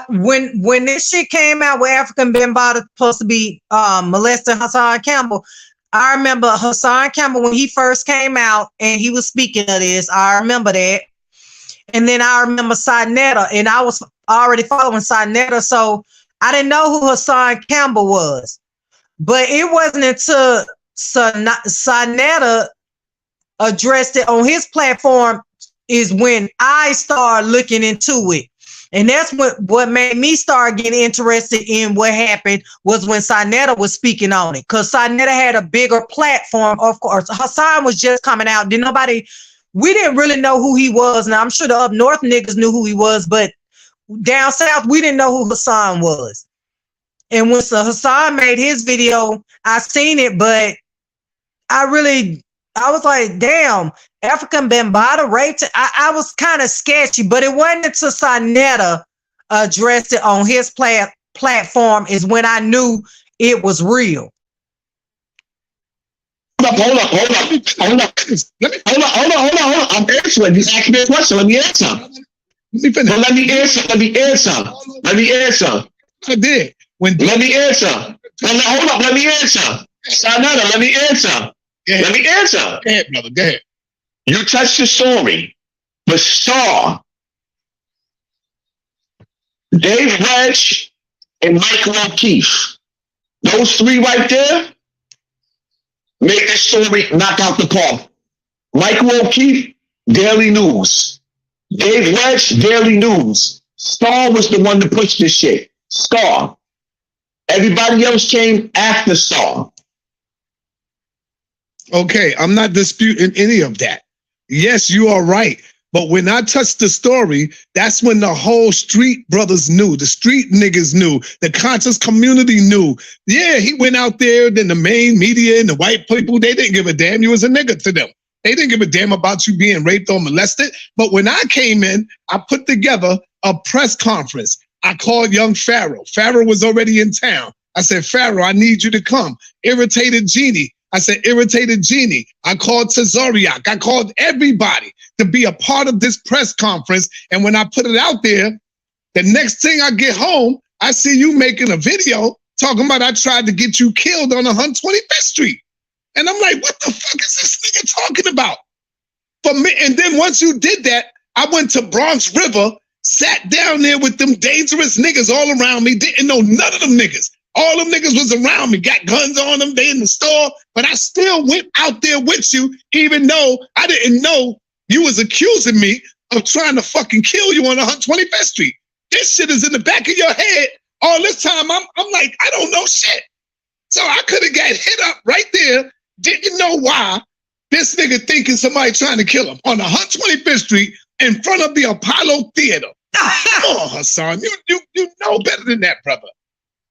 When this shit came out where African Bambaataa supposed to be molesting Hassan Campbell, I remember Hassan Campbell when he first came out and he was speaking of this. I remember that. And then I remember Saneter, and I was already following Saneter, so I didn't know who Hassan Campbell was. But it wasn't until Saneter addressed it on his platform is when I started looking into it. And that's what made me start getting interested in what happened was when Saneter was speaking on it. Because Saneter had a bigger platform, of course. Hassan was just coming out. We didn't really know who he was. Now, I'm sure the up north niggas knew who he was, but down south, we didn't know who Hassan was. And when Hassan made his video, I seen it, but I was like, damn, African Bambaataa raped. I was kind of sketchy, but it wasn't until Saneter addressed it on his platform is when I knew it was real. Hold up. I'm answering. You asked me a question. Let me answer. Let me answer. I did. Let me answer. Hold up. Let me answer. Saneter, let me answer. Let me answer. Go ahead, brother. Go ahead. You touched the story, but Star, Dave Wedge, and Michael O'Keefe, those three right there, made this story knock out the park. Michael O'Keefe, Daily News. Dave Wedge, Daily News. Star was the one to push this shit. Star. Everybody else came after Star. Okay, I'm not disputing any of that. Yes, you are right. But when I touched the story, that's when the whole street brothers knew, the street niggas knew, the conscious community knew. Yeah, he went out there, then the main media and the white people, they didn't give a damn. You was a nigga to them. They didn't give a damn about you being raped or molested. But when I came in, I put together a press conference. I called young Pharaoh. Pharaoh was already in town. I said, Pharaoh, I need you to come. Irritated Genie. I said, Irritated Genie. I called Tazariak. I called everybody to be a part of this press conference. And when I put it out there, the next thing I get home, I see you making a video talking about I tried to get you killed on 125th Street. And I'm like, what the fuck is this nigga talking about? For me, and then once you did that, I went to Bronx River, sat down there with them dangerous niggas all around me, didn't know none of them niggas. All them niggas was around me, got guns on them, they in the store, but I still went out there with you, even though I didn't know you was accusing me of trying to fucking kill you on 125th Street. This shit is in the back of your head. All this time, I'm like, I don't know shit. So I could have got hit up right there. Didn't know why. This nigga thinking somebody trying to kill him on 125th Street in front of the Apollo Theater. Come on, Hassan. You know better than that, brother.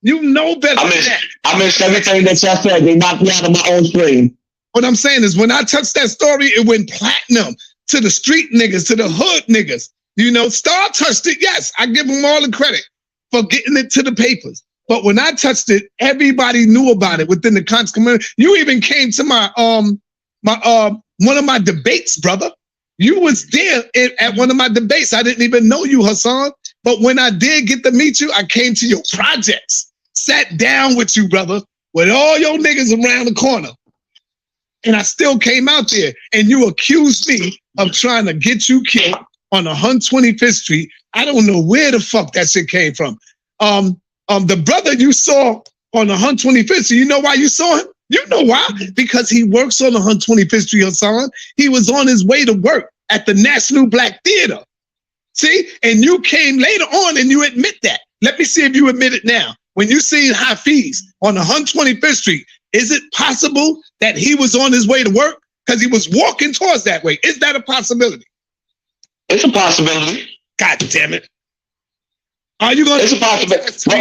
You know better than that. I missed everything that y'all said. They knocked me out of my own screen. What I'm saying is when I touched that story, it went platinum to the street niggas, to the hood niggas. You know, Star touched it. Yes, I give them all the credit for getting it to the papers. But when I touched it, everybody knew about it within the conscious community. You even came to my one of my debates, brother. You was there at one of my debates. I didn't even know you, Hassan. But when I did get to meet you, I came to your projects, sat down with you, brother, with all your niggas around the corner. And I still came out there and you accused me of trying to get you killed on 125th Street. I don't know where the fuck that shit came from. The brother you saw on 125th Street, you know why you saw him? You know why? Because he works on 125th Street, Hassan. He was on his way to work at the National Black Theater. See? And you came later on and you admit that. Let me see if you admit it now. When you seen Hafiz on 125th Street, is it possible that he was on his way to work? Because he was walking towards that way. Is that a possibility? It's a possibility. God damn it. Are you going to? It's a possibility. Listen,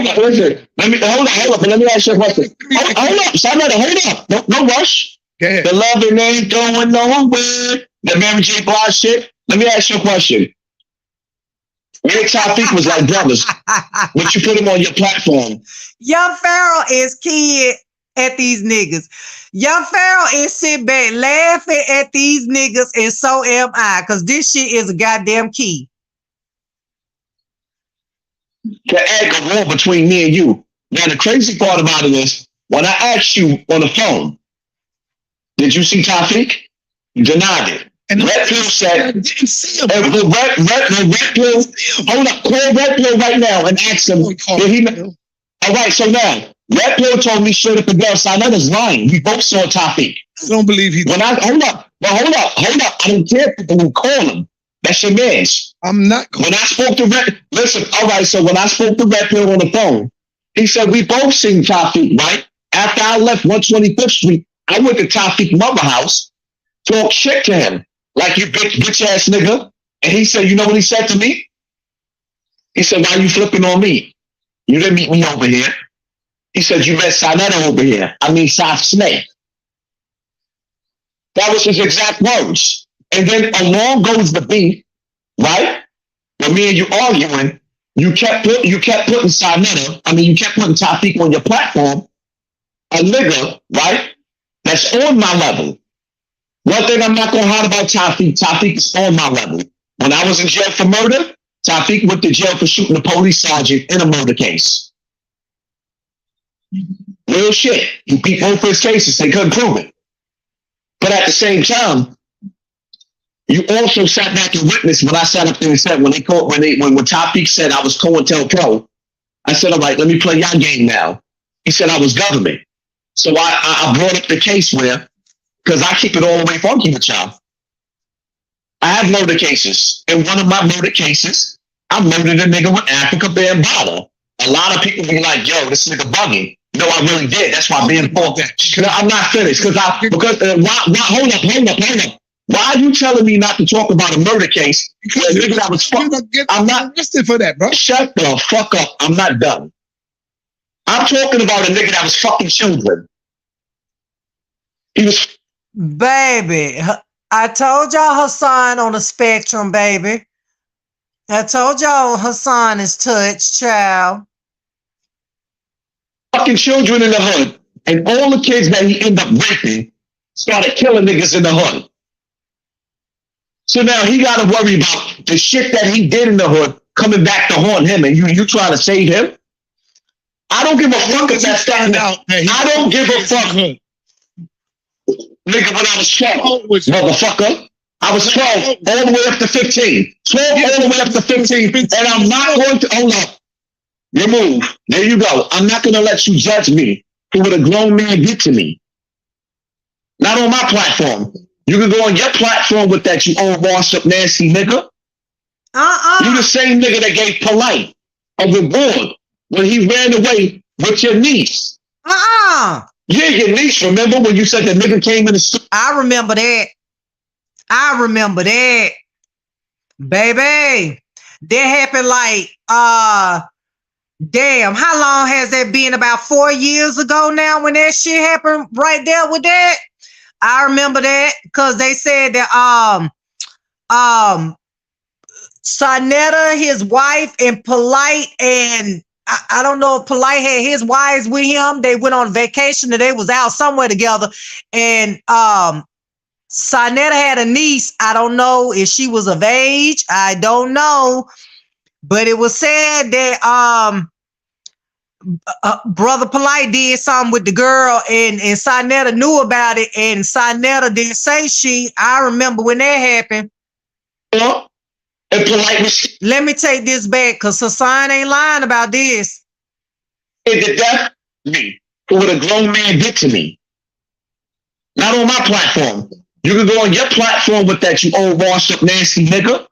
hold up. Let me ask you a question. Hold up. Saneter, hold up. No rush. Go ahead. The loving ain't going nowhere. The Mary J. Blige shit. Let me ask you a question. Me and Tawfiq was like brothers. Would you put him on your platform? Young Pharaoh is kid at these niggas. Young Pharaoh is sitting back laughing at these niggas, and so am I, because this shit is a goddamn key. To add a war between me and you. Now, the crazy part about it is, when I asked you on the phone, did you see Tawfiq? You denied it. And Red Pill said, I didn't see him. Red Pill, hold up, call Red Pill right now and ask him, did he? All right, so now, Red Pill told me straight up and down, Saneter's lying. We both saw Tawfiq. I don't believe he did. Hold up. I don't care people who call him. That's your man's. I'm not When I spoke to Red, listen, all right, so when I spoke to Red Pill on the phone, he said, we both seen Tawfiq, right? After I left 125th Street, I went to Tawfiq's mother house, talked shit to him, like you bitch ass nigga. And he said, you know what he said to me? He said, why you flipping on me? You didn't meet me over here. He said, you met Saneter over here. I mean, South Snake. That was his exact words. And then along goes the beef, right? When me and you arguing, you kept putting Saneter, you kept putting Tawfiq on your platform, a nigga, right? That's on my level. One thing I'm not gonna hide about Tawfiq is on my level. When I was in jail for murder, Tawfiq went to jail for shooting a police sergeant in a murder case. Real shit. He beat both his cases. They couldn't prove it. But at the same time, you also sat back and witnessed when I sat up there and said when Tawfiq said I was COINTELPRO, I said, all right, let me play your game now. He said I was government. So I brought up the case where, because I keep it all the way funky with y'all. I have murder cases. In one of my murder cases, I murdered a nigga with Africa Bambaataa. A lot of people be like, yo, this nigga bugging. No, I really did. That's why being fault. I'm not finished. Hold up. Why are you telling me not to talk about a murder case? Because nigga, I was I'm not arrested for that, bro. Shut the fuck up. I'm not done. I'm talking about a nigga that was fucking children. He was. Baby, I told y'all Hassan on the spectrum, baby. I told y'all Hassan is touched, child. Fucking children in the hood. And all the kids that he ended up raping started killing niggas in the hood. So now he got to worry about the shit that he did in the hood coming back to haunt him, and you trying to save him? I don't give a fuck if that's found out. I don't give a fuck. Nigga, when I was 12, motherfucker, I was 12 all the way up to 15. 12 all the way up to 15, and I'm not going to, hold up. Remove. There you go. I'm not going to let you judge me for what a grown man did to me. Not on my platform. You can go on your platform with that, you old washed up nasty nigga. You the same nigga that gave Polite of reward when he ran away with your niece. Uh-uh. Yeah, your niece. Remember when you said the nigga came in the store? I remember that. I remember that. Baby. That happened like, damn, how long has that been? About 4 years ago now when that shit happened right there with that? I remember that because they said that Saneter, his wife, and Polite, and I don't know if Polite had his wives with him. They went on vacation and they was out somewhere together. And Saneter had a niece. I don't know if she was of age. I don't know. But it was said that Brother Polite did something with the girl, and Saneter knew about it, and Saneter didn't say shit. I remember when that happened. And Polite. Let me take this back, because Hassan ain't lying about this. And the death me for what a grown man did to me. Not on my platform. You can go on your platform with that, you old washed up nasty nigga.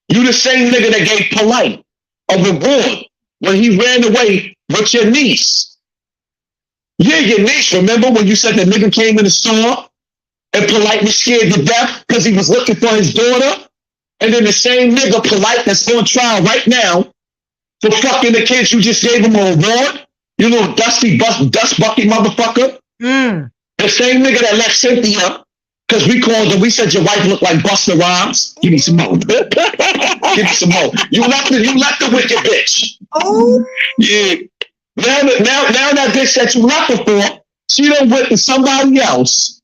You the same nigga that gave Polite a reward when he ran away with your niece. Yeah, your niece. Remember when you said the nigga came in the store and Polite was scared to death because he was looking for his daughter? And then the same nigga Polite that's on trial right now for fucking the kids, you just gave him a reward? You little dust bucket motherfucker. The same nigga that left Cynthia because we called her, we said your wife looked like Busta Rhymes. Give me some more. Give me some more. You left the wicked bitch. Oh. Yeah. Now that bitch that you left her for, she done went to somebody else.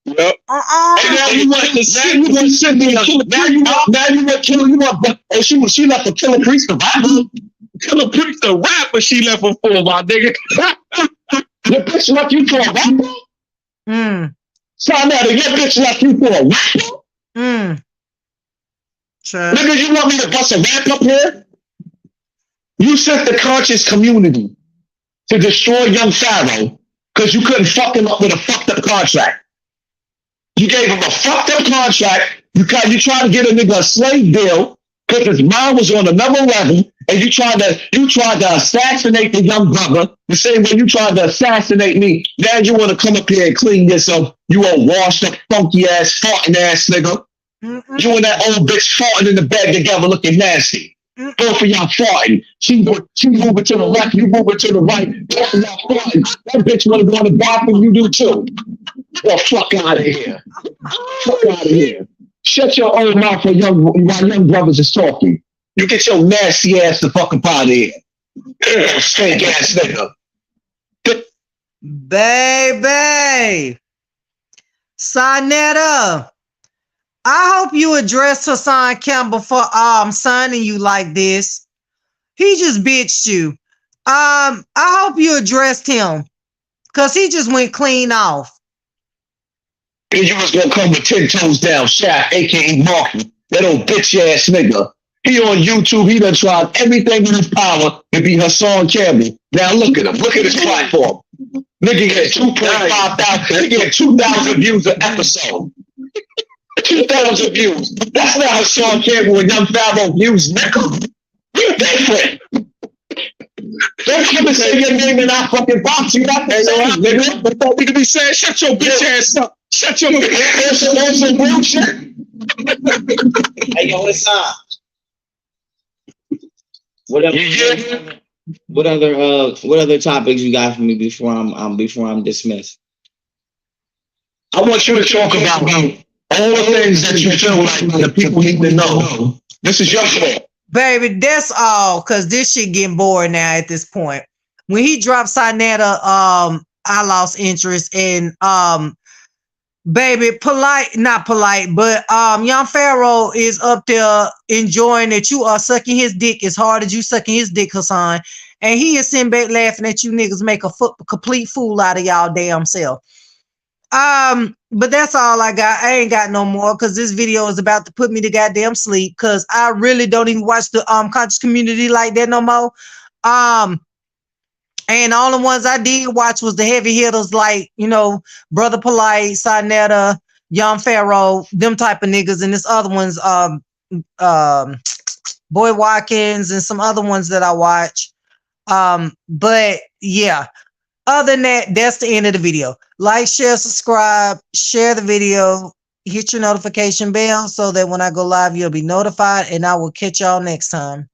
Yep. And now you want to sit there. Now you want kill. You want, and she left a Killer Priest to rap. Killer Priest to rap, but she left her for my nigga. The bitch left you for a rapper. So now your bitch left you for a rapper. Sure. Nigga, you want me to bust a rap up here? You sent the conscious community to destroy young Pharaoh because you couldn't fuck him up with a fucked up contract. You gave him a fucked up contract. You tried to get a nigga a slave deal because his mind was on another level, and you tried to assassinate the young brother the same way you tried to assassinate me. Now you want to come up here and clean yourself. You old washed up, funky ass, farting ass nigga. You and that old bitch farting in the bed together looking nasty. Both of y'all farting. She moving to the left, you moving to the right. Both of y'all farting. That bitch want to go in the bathroom, you do too. Well, fuck out of here. Fuck out of here. Shut your old mouth while young brothers is talking. You get your nasty ass the fuck up out of here. Stank ass nigga. Baby. Saneter. I hope you address Hassan Campbell for signing you like this. He just bitched you. I hope you addressed him. Cause he just went clean off. And you was gonna come with 10 toes down, Shaq, aka Marky, that old bitch ass nigga. He on YouTube, he done tried everything in his power to be Hassan Campbell. Now look at him, look at his platform. Nigga get 2.5 thousand, he get 2,000 views an episode. 2,000 views. That's not Hassan Campbell and Young Pharaoh views, nigga. You're different. Don't come and say your name in our fucking box. You got to say it, nigga. But thought we could be saying, shut your bitch ass up. Shut your bitch ass up. That's some real shit. Hey, yo, it's on. What other topics you got for me before I'm dismissed? I want you to talk about all the things that you feel like the people need to know. This is your fault. Baby, that's all, because this shit getting boring now at this point. When he dropped Saneter, I lost interest. And baby, not polite, but Young Pharaoh is up there enjoying that you are sucking his dick as hard as you sucking his dick, Hassan. And he is sitting back laughing at you niggas make a complete fool out of y'all damn self. But that's all I got. I ain't got no more because this video is about to put me to goddamn sleep because I really don't even watch the conscious community like that no more. And all the ones I did watch was the heavy hitters like, you know, Brother Polite, Saneter, Young Pharaoh, them type of niggas, and this other one's Boy Watkins and some other ones that I watch. But yeah, other than that, that's the end of the video. Like, share, subscribe, share the video, hit your notification bell so that when I go live, you'll be notified, and I will catch y'all next time.